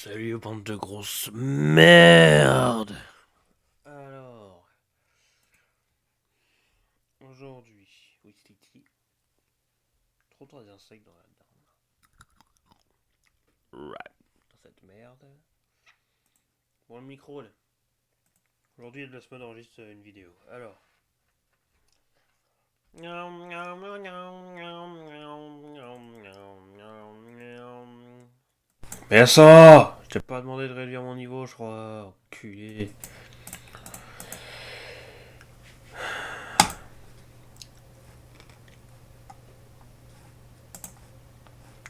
Salut, bande de grosses merdes. Alors, aujourd'hui, Wistiti, trop trop d'insectes dans cette merde. Bon, le micro là. Aujourd'hui, laisse-moi d'enregistrer une vidéo. Alors. Mais ça, je t'ai pas demandé de réduire mon niveau, je crois. Enculé.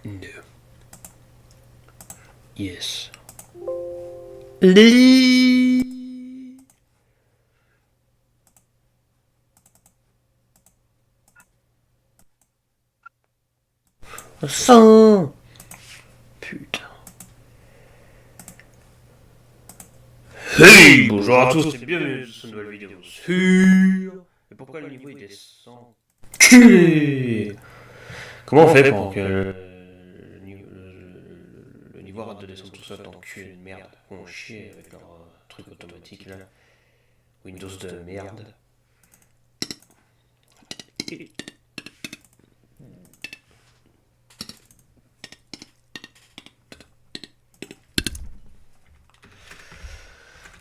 No. Yes. Lee. Sang. Putain. Hey, bonjour à tous et bienvenue dans cette nouvelle vidéo sur... Mais pourquoi le niveau il descend? Culé. Comment on fait pour que le niveau arrête de descendre tout seul tant cul de merde? On chie avec leur truc automatique là. Windows de merde.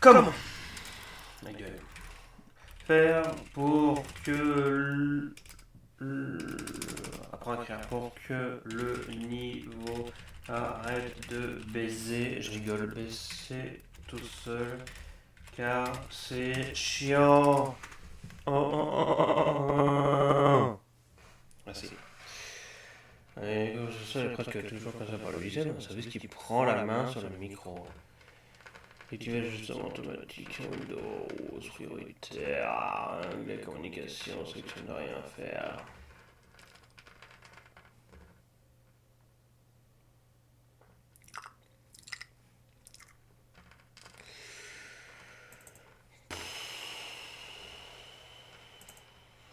Comment faire pour que apprendre à écrire pour que le niveau arrête de baiser, je rigole, baisser tout seul car c'est chiant. Merci. Et je sais presque toujours quand ça parle au lycée, on savait ce qui prend la main sur le micro. Activer justement automatique, Windows, prioritaire, les communications, section de rien faire.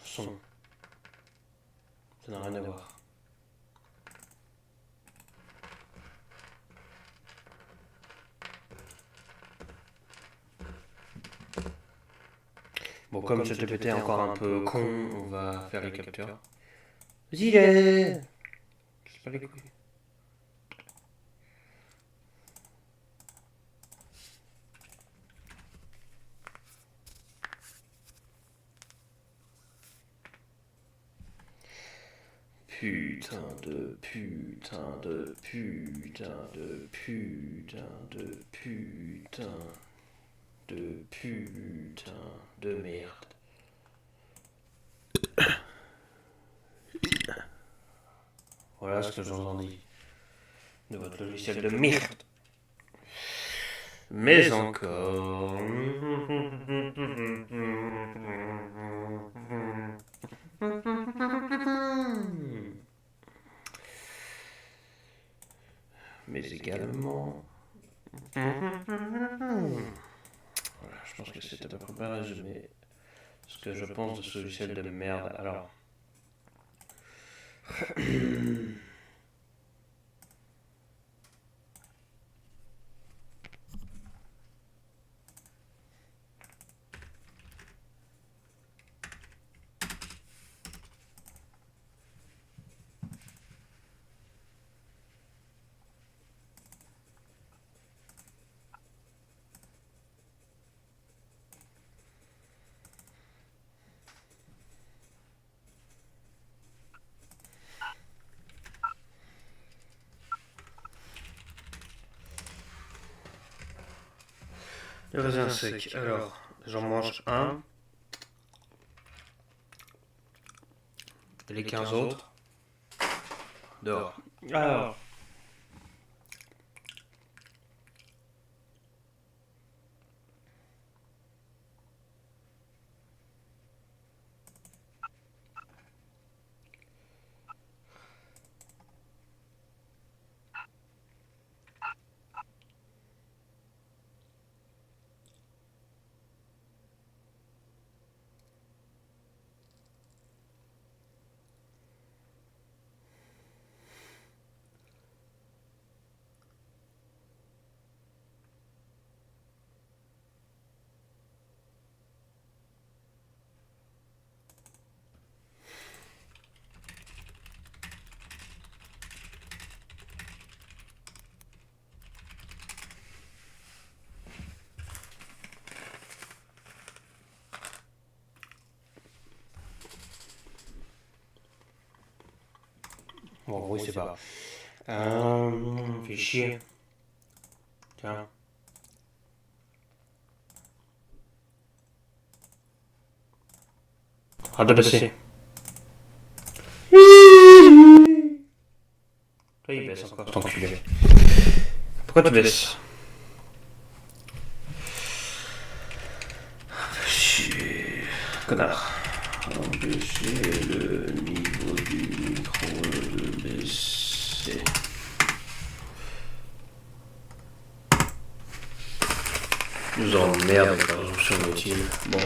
Son. Ça n'a rien à voir. Bon, comme ChatGPT est encore un peu con, on va faire les capteurs. Vas-y, c'est pas les couilles. Putain de putain de putain de putain de putain de putain de merde. Voilà ce que j'en dis de votre logiciel de merde. Mais encore. Mais également. Voilà, je pense que c'est à peu près résumé ce que je pense de ce logiciel de merde. Alors. Le raisin sec. Alors, j'en mange un. Et les 15 autres dehors. Alors. Bon, oui, c'est pas. Fais chier. Tiens. Arrête de baisser. Toi, il baisse encore, cet enculé. Pourquoi tu baisses? Chier. Connard. Empêcher le niveau du micro de baisser. Nous emmerde avec la résolution inutile. Bon.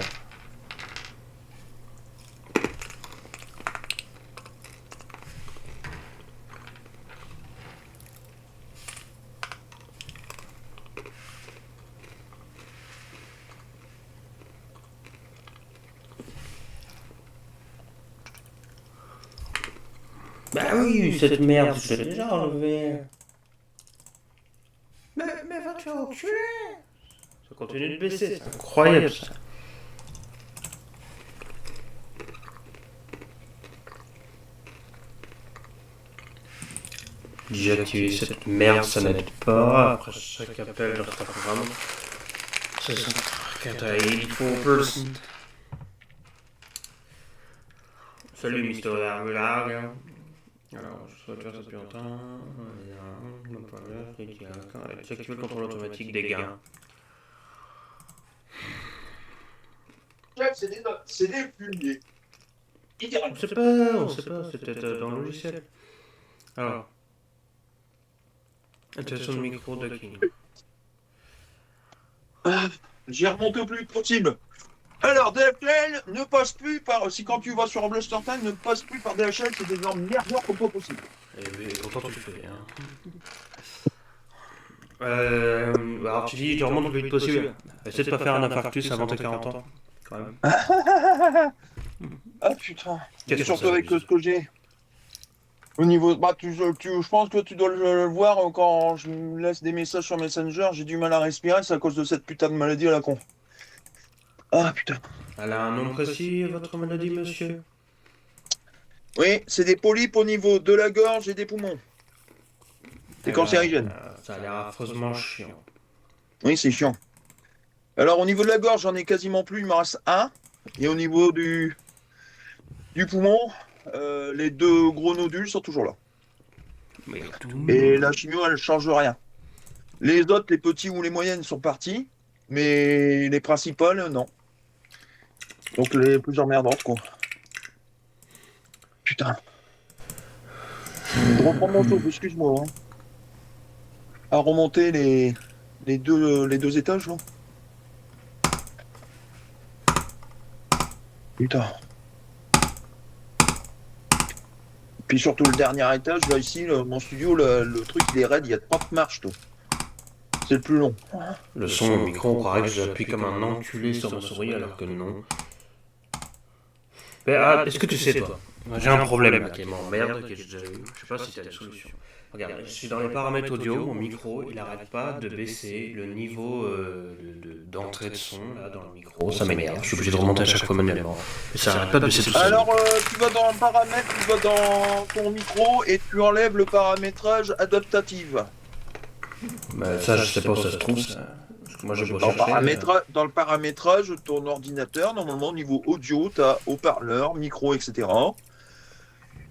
Bah oui, cette merde, je l'ai déjà enlevé. Mais va-tu enculer? Ça continue de baisser, c'est incroyable ça. Désactiver cette merde, ça n'aide pas. Après chaque appel, je retape vraiment. C'est ça. Can't I 84 person. Salut Mister Largue. Alors, je souhaite faire ça depuis longtemps. Activer le contrôle automatique des gains. C'est des fumiers. On sait pas, c'est peut-être dans le logiciel. Alors. Attention de micro de King. J'ai remonté au plus vite possible. Alors, DHL ne passe plus par. Si quand tu vas sur Blaster Time, ne passe plus par DHL, c'est des normes merdeurs comme pas possible. Et pourtant tu le fais, hein. Alors tu dis, tu remontes le plus vite possible. Essaie de pas faire un infarctus avant tes 40 ans, quand même. Ah putain. Et surtout avec ce que j'ai. Au niveau. Bah, je pense que tu dois le voir quand je me laisse des messages sur Messenger, j'ai du mal à respirer, c'est à cause de cette putain de maladie à la con. Ah putain. Elle a un nom précis, votre maladie, monsieur? Oui, c'est des polypes au niveau de la gorge et des poumons. C'est cancérigène. Ça a l'air affreusement chiant. Oui, c'est chiant. Alors, au niveau de la gorge, j'en ai quasiment plus, il me reste un. Et au niveau du poumon, les deux gros nodules sont toujours là. Et la chimio, elle ne change rien. Les autres, les petits ou les moyennes, sont partis. Mais les principales, non. Donc, les plus emmerdantes, quoi. Putain. Je reprends mon souffle, excuse-moi. Hein. À remonter les deux étages, là. Putain. Puis surtout le dernier étage, là, ici, mon studio, le truc, il est raide, il y a 30 marches, tout. C'est le plus long. Le son au micro, on croirait que j'appuie comme un enculé sur ma souris, alors que non. Mais est-ce que tu sais, toi? J'ai un problème là qui m'emmerde, que j'ai déjà eu. Je sais pas si tu as des solutions. Regarde, je suis dans les paramètres audio, mon micro, il arrête pas de baisser le niveau d'entrée de son là dans le micro. Ça m'énerve, je suis obligé de remonter à chaque fois manuellement. Mais ça arrête pas de baisser tout seul. Alors, tu vas dans paramètres, tu vas dans ton micro et tu enlèves le paramétrage adaptatif. Bah, ça, je sais pas où ça se trouve, ça. Parce que moi, j'ai beau chercher. Dans le paramétrage de ton ordinateur, normalement, au niveau audio, tu as haut-parleur, micro, etc.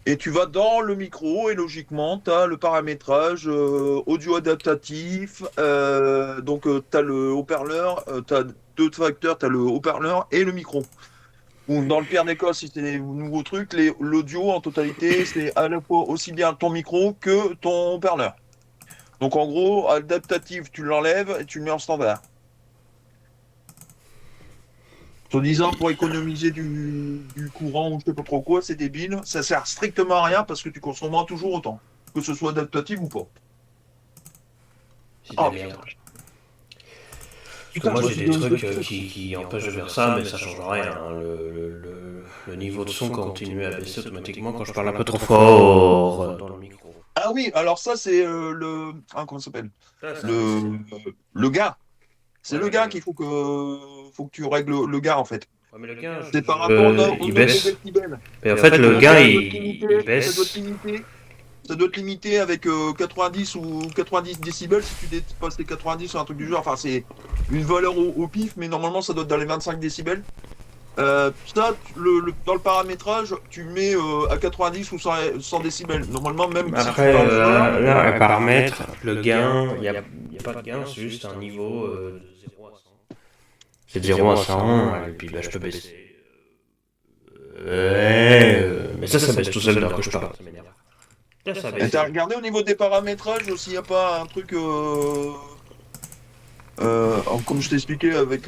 Et tu vas dans le micro et logiquement, tu as le paramétrage audio adaptatif. Donc, tu as le haut-parleur, tu as deux facteurs, tu as le haut-parleur et le micro. Ou dans le pire des cas, si c'est des nouveaux trucs, l'audio en totalité, c'est à la fois aussi bien ton micro que ton haut-parleur. Donc, en gros, adaptatif, tu l'enlèves et tu le mets en standard. En disant pour économiser du courant ou je sais pas trop quoi, c'est débile. Ça sert strictement à rien parce que tu consommeras toujours autant, que ce soit adaptatif ou pas. C'est de la merde. Parce que moi j'ai des trucs qui empêchent de faire ça, mais ça change rien. Hein. Le niveau de son continue à baisser automatiquement quand je parle un peu trop fort dans le micro. Ah oui, alors ça c'est le... Ah, comment ça s'appelle le gain. C'est le gain qu'il faut que tu règles le gain en fait. Ouais, mais le gain, c'est par rapport au il baisse. décibels. Mais en fait, le gain, il baisse. Ça doit être limité avec 90 ou 90 décibels si tu dépasses les 90 ou un truc du genre. Enfin, c'est une valeur au pif, mais normalement, ça doit être dans les 25 décibels. Dans le paramétrage, tu mets à 90 ou 100 décibels. Normalement, même si tu Après, parles fort, là, un paramètre, le gain, il y a pas de gain, c'est juste un niveau de 0 à 100. C'est de 0 à 100, et puis bah, je peux baisser. Mais ça baisse tout seul alors que je parle. Ça m'énerve. Là, ça et baisse. t'as regardé au niveau des paramétrages s'il n'y a pas un truc, comme je t'ai expliqué, avec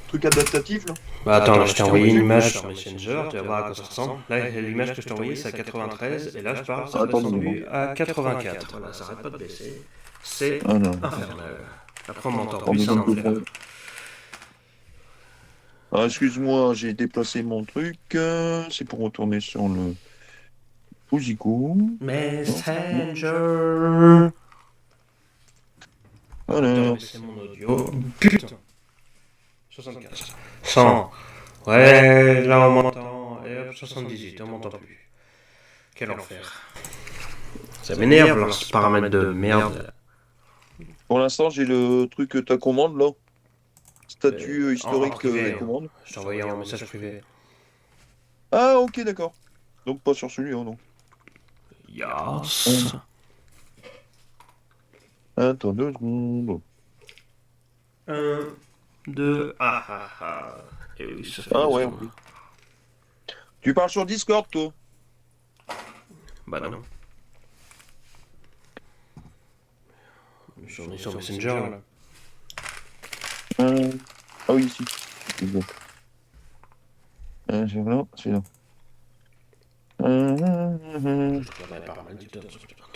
truc adaptatif là. Bah attends, je t'ai envoyé une image sur Messenger, tu vas voir à quoi ça ressemble. Là, l'image que je t'ai envoyée, c'est à 93, et là, je parle, c'est Attends, non. descendu à 84. Voilà, ça arrête pas de baisser. C'est Ah non. infernal. Après, on m'entend On plus, me c'est un donne enfer. tout. Ah, excuse-moi, j'ai déplacé mon truc. C'est pour retourner sur le Fujiko. Messenger. Alors, C'est mon audio. Putain. 64. 100. Ouais, là, on m'entend. Et hop, 78, on m'entend plus. Quel enfer. Ça m'énerve, alors, ce paramètre de merde. pour l'instant, j'ai le truc ta commande là. Statut En historique privé, des hein. commandes. Je t'ai envoyé un message privé. Ah, ok, d'accord. Donc pas sur celui-là, non. Yes. Attends 2 secondes. 1, 2, ah ah ah. Et oui, ça fait Ah des ouais, secondes. ok. Tu parles sur Discord, toi? Bah non. On est sur Messenger là. Ah oui, ici. C'est là, c'est là.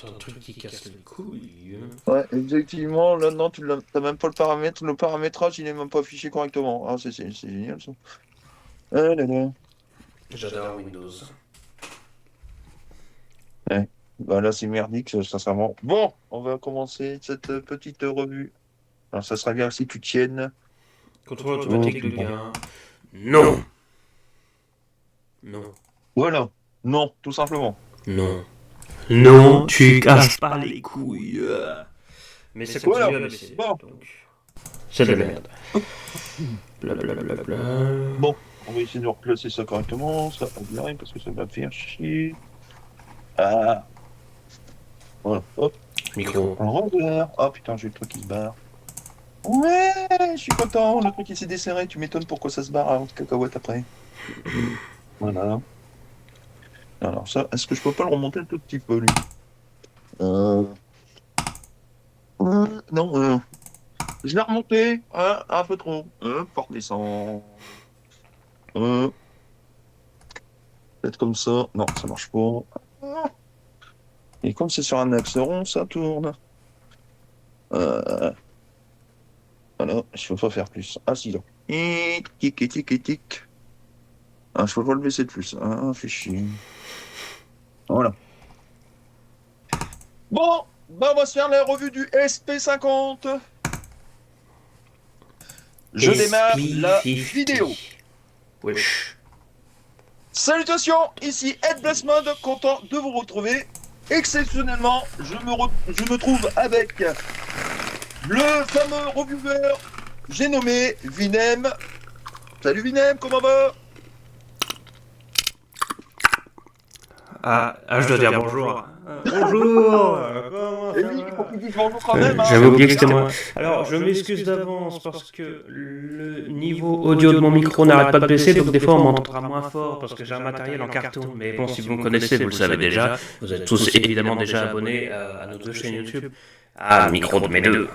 Un truc qui casse les couilles. Ouais, effectivement, là, non, t'as même pas le paramètre. Le paramétrage, il est même pas affiché correctement. Ah, c'est génial, ça. Ah là là. J'adore Windows. Ouais. Bah là, c'est merdique, sincèrement. Bon, on va commencer cette petite revue. Alors, ça serait bien si tu tiennes. Contrôle automatique de gain. Non. Non. Voilà. Non, tout simplement. Non. Non, tu casses pas les couilles. Mais ça continue Voilà. à baisser. Bon. Donc, c'est de la merde. Blablabla. Bon, on va essayer de replacer ça correctement. Ça va bien parce que ça va me faire chier. Ah. Voilà. Hop. Micro. Un revers. Ah putain, j'ai le truc qui se barre. Ouais, je suis content. Le truc il s'est desserré. Tu m'étonnes pourquoi ça se barre en cacahuète après. Voilà. Alors ça, est-ce que je peux pas le remonter un tout petit peu lui? Non, je l'ai remonté, hein, un peu trop. Porte descend. Peut-être comme ça. Non, ça marche pas. Et comme c'est sur un axe rond, ça tourne. Voilà, je peux pas faire plus. Ah si, là. Et tic, et tic, et tic. Ah, je peux pas le baisser de plus. Ah, fait chier. Voilà. Bon, bah on va se faire la revue du SP50. Je démarre la vidéo. Wesh. Salutations, ici Ed Blessmode, content de vous retrouver. Exceptionnellement, je me trouve avec le fameux reviewer, j'ai nommé Vinem. Salut Vinem, comment va? Je dois dire bonjour. Bonjour. Et oui, il faut qu'il dise bonjour quand même. Hein. J'avais oublié que c'était moi. Alors, je m'excuse d'avance parce que le niveau audio de mon micro n'arrête pas de baisser, donc des fois on m'entendra moins fort parce que j'ai un matériel en carton. Mais bon, si vous me connaissez, vous le savez déjà. Vous êtes tous évidemment déjà abonnés à nos deux chaînes YouTube. Ah, le micro de mes deux.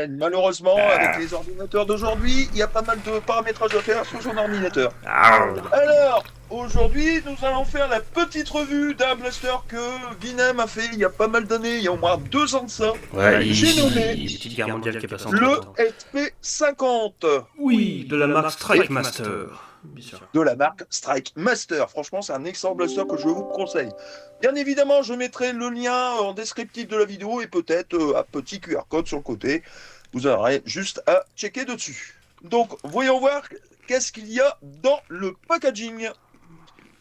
Malheureusement, avec les ordinateurs d'aujourd'hui, il y a pas mal de paramétrages à faire sur son ordinateur. Ah. Alors, aujourd'hui, nous allons faire la petite revue d'un blaster que Vinem a fait il y a pas mal d'années, il y a au moins 2 ans de ça. Ouais, J'ai nommé petite guerre mondiale qui est passée le entre temps. SP50 Oui, de la marque Strike Master. Bien sûr. de la marque Strike Master. Franchement, c'est un excellent blaster que je vous conseille. Bien évidemment, je mettrai le lien en descriptif de la vidéo et peut-être un petit QR code sur le côté. Vous aurez juste à checker dessus. Donc, voyons voir qu'est-ce qu'il y a dans le packaging.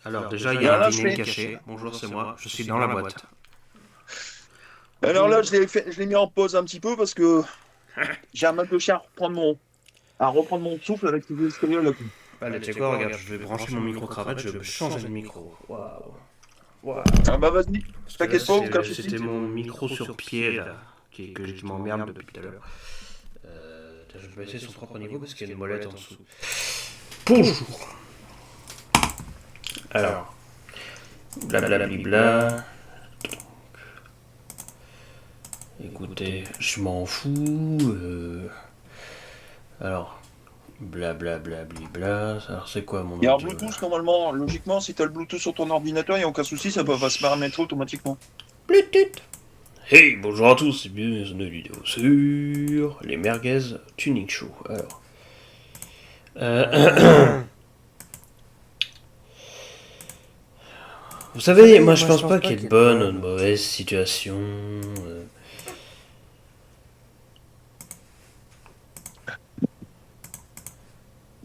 Alors déjà, il y Alors a un là, je vinyle fais. caché. Bonjour, c'est moi. Je suis dans la boîte. Alors là, Bonjour. je l'ai mis en pause un petit peu parce que j'ai un mal de chien à reprendre mon souffle avec ces escaliers là. Allez, tu sais quoi, regarde, je vais brancher mon micro-cravate, je vais changer de micro. Waouh. Waouh. Ah bah vas-y, Parce que là, t'inquiète pas, vous cachez c'était mon micro sur pied, là, qui m'emmerde depuis tout à l'heure. Je vais baisser son propre niveau parce qu'il y a une molette en dessous. Bonjour. Alors, blablabla. Écoutez, je m'en fous. Alors, blablabla. Alors, c'est quoi mon Il y a un audio Bluetooth là? normalement, logiquement, si tu as le Bluetooth sur ton ordinateur, il n'y a aucun souci, ça va se paramétrer automatiquement. Bluetooth. Hey, bonjour à tous et bienvenue dans une vidéo sur les merguez tuning show. Alors, vous savez, moi je pense pas qu'il y ait de bonne ou de mauvaise situation.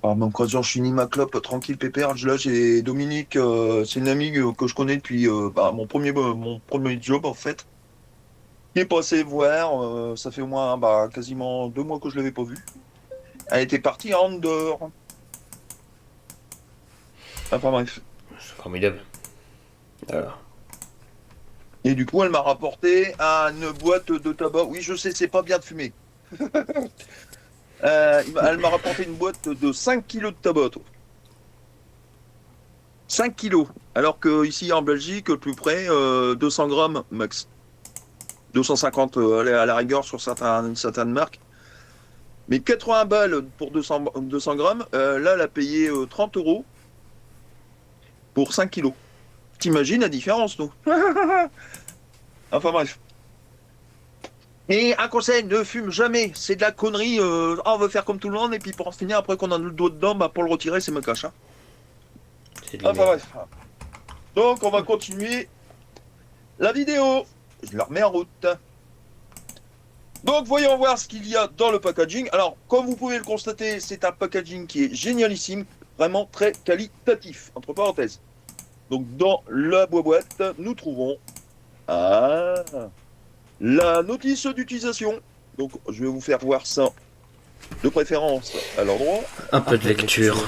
Alors, même quand je finis ma clope, tranquille, pépère, là j'ai Dominique, c'est une amie que je connais depuis mon premier job en fait, qui est passé voir, ça fait au moins quasiment 2 mois que je l'avais pas vue. Elle était partie à Andorre. Enfin bref. C'est formidable. Alors, Et du coup, elle m'a rapporté une boîte de tabac. Oui, je sais, c'est pas bien de fumer. Elle m'a rapporté une boîte de 5 kilos de tabac, toi. 5 kilos. Alors que ici en Belgique, le plus près, 200 grammes max. 250 à la rigueur sur certaines marques. Mais 80 balles pour 200 grammes, là, elle a payé 30 euros pour 5 kilos. T'imagines la différence, nous? Enfin bref. Et un conseil, ne fume jamais. C'est de la connerie. On veut faire comme tout le monde, et puis pour en finir, après qu'on a le doigt dedans, pour le retirer, c'est me cache. Hein. c'est de la Enfin merde. bref. Donc, on va continuer la vidéo. Je la remets en route. Donc, voyons voir ce qu'il y a dans le packaging. Alors, comme vous pouvez le constater, c'est un packaging qui est génialissime, vraiment très qualitatif, entre parenthèses. Donc, dans la boîte, nous trouvons la notice d'utilisation. Donc, je vais vous faire voir ça de préférence à l'endroit. Un peu de lecture.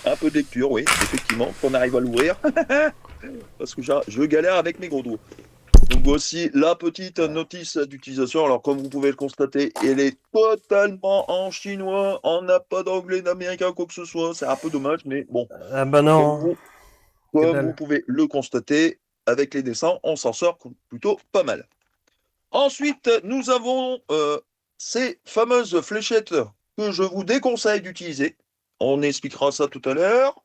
Un peu de lecture, oui, effectivement, qu'on arrive à l'ouvrir. Parce que je galère avec mes gros doigts. Donc voici la petite notice d'utilisation. Alors comme vous pouvez le constater, elle est totalement en chinois. On n'a pas d'anglais, d'américain, quoi que ce soit. C'est un peu dommage, mais bon, Ah bah comme non. vous, Que comme vous dalle. pouvez le constater, avec les dessins, on s'en sort plutôt pas mal. Ensuite, nous avons ces fameuses fléchettes que je vous déconseille d'utiliser. On expliquera ça tout à l'heure.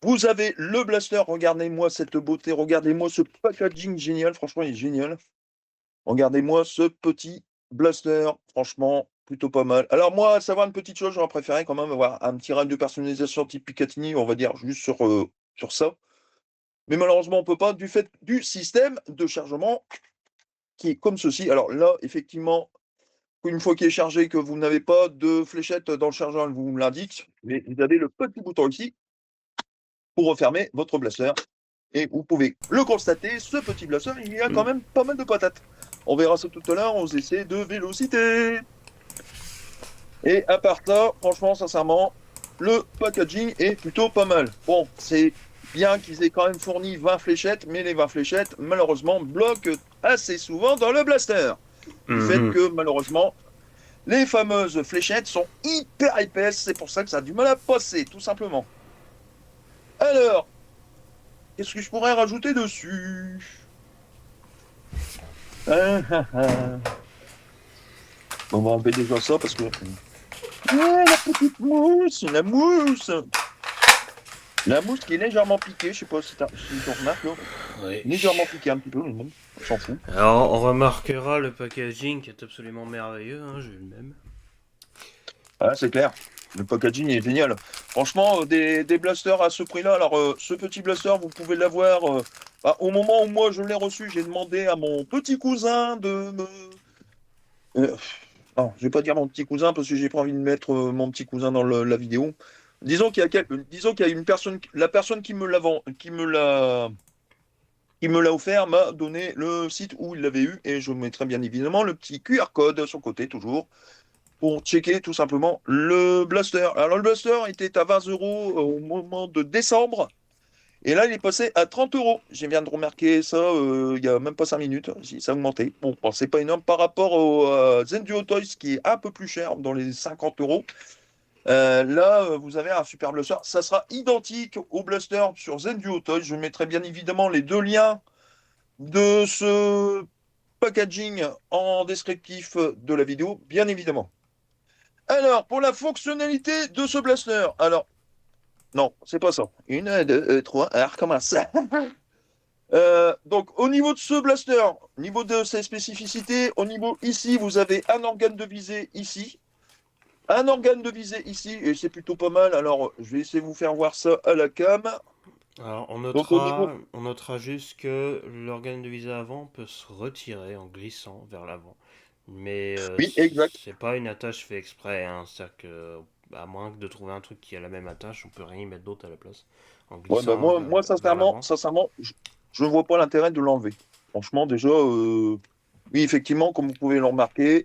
Vous avez le blaster, regardez-moi cette beauté, regardez-moi ce packaging génial, franchement il est génial. Regardez-moi ce petit blaster, franchement plutôt pas mal. Alors moi, à savoir une petite chose, j'aurais préféré quand même avoir un petit range de personnalisation type Picatinny, on va dire juste sur ça. Mais malheureusement, on ne peut pas du fait du système de chargement qui est comme ceci. Alors là, effectivement, une fois qu'il est chargé, que vous n'avez pas de fléchette dans le chargeur, vous me l'indique, mais vous avez le petit bouton ici pour refermer votre blaster. Et vous pouvez le constater, ce petit blaster, il y a quand même pas mal de patates. On verra ça tout à l'heure aux essais de vélocité. Et à part ça, franchement, sincèrement, le packaging est plutôt pas mal. Bon, c'est bien qu'ils aient quand même fourni 20 fléchettes, mais les 20 fléchettes, malheureusement, bloquent assez souvent dans le blaster. Du fait que, malheureusement, les fameuses fléchettes sont hyper épaisses, c'est pour ça que ça a du mal à passer, tout simplement. Alors, qu'est-ce que je pourrais rajouter dessus? On va enlever déjà ça parce que. Ah, la petite mousse, la mousse! La mousse qui est légèrement piquée, je sais pas si tu remarques, là. Oui. Légèrement piquée un petit peu, mais bon, on s'en fout. Alors, on remarquera le packaging qui est absolument merveilleux, hein, j'ai eu le même. Ah, c'est clair. Le packaging est génial. Franchement, des blasters à ce prix-là. Alors, ce petit blaster, vous pouvez l'avoir. Au moment où moi je l'ai reçu, j'ai demandé à mon petit cousin de me. Non, je vais pas dire mon petit cousin parce que j'ai pas envie de mettre mon petit cousin dans la vidéo. disons qu'il y a une personne, la personne qui me l'a offert m'a donné le site où il l'avait eu et je mettrai bien évidemment le petit QR code sur le côté toujours pour checker tout simplement le blaster. Alors le blaster était à 20 euros au moment de décembre et là il est passé à 30 euros. Je viens de remarquer ça il y a même pas 5 minutes, ça a augmenté. Bon, c'est pas énorme par rapport au Zen Duo Toys qui est un peu plus cher, dans les 50 euros. Là, vous avez un super blaster. Ça sera identique au blaster sur Zen Duo Toys. Je mettrai bien évidemment les deux liens de ce packaging en descriptif de la vidéo, bien évidemment. Alors, pour la fonctionnalité de ce blaster, alors, non, c'est pas ça. Une, deux, trois, alors recommence. Donc, au niveau de ce blaster, au niveau de ses spécificités, au niveau ici, vous avez un organe de visée ici, un organe de visée ici, et c'est plutôt pas mal. Alors, je vais essayer de vous faire voir ça à la cam. Alors, Donc, au niveau. on notera juste que l'organe de visée avant peut se retirer en glissant vers l'avant. Mais Oui, exact. c'est pas une attache fait exprès, hein. C'est-à-dire que, à moins que de trouver un truc qui a la même attache, on peut rien y mettre d'autre à la place. En Ouais, bah glissant moi vers sincèrement, l'avant. sincèrement, je ne vois pas l'intérêt de l'enlever. Franchement, déjà, oui, effectivement, comme vous pouvez le remarquer,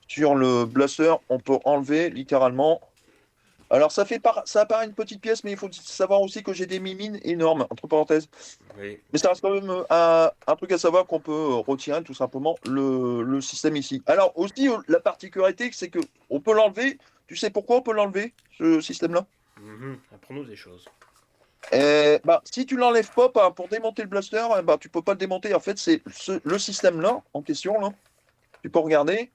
sur le blaster, on peut enlever littéralement. Alors, ça apparaît une petite pièce, mais il faut savoir aussi que j'ai des mimines énormes, entre parenthèses. Oui. Mais ça reste quand même un truc à savoir qu'on peut retirer tout simplement le système ici. Alors, aussi, la particularité, c'est que on peut l'enlever. Tu sais pourquoi on peut l'enlever, ce système-là? Mhm. Apprends-nous des choses. Bah, si tu l'enlèves pas bah, pour démonter le blaster, bah, tu peux pas le démonter. En fait, c'est le système là en question là. Tu peux regarder.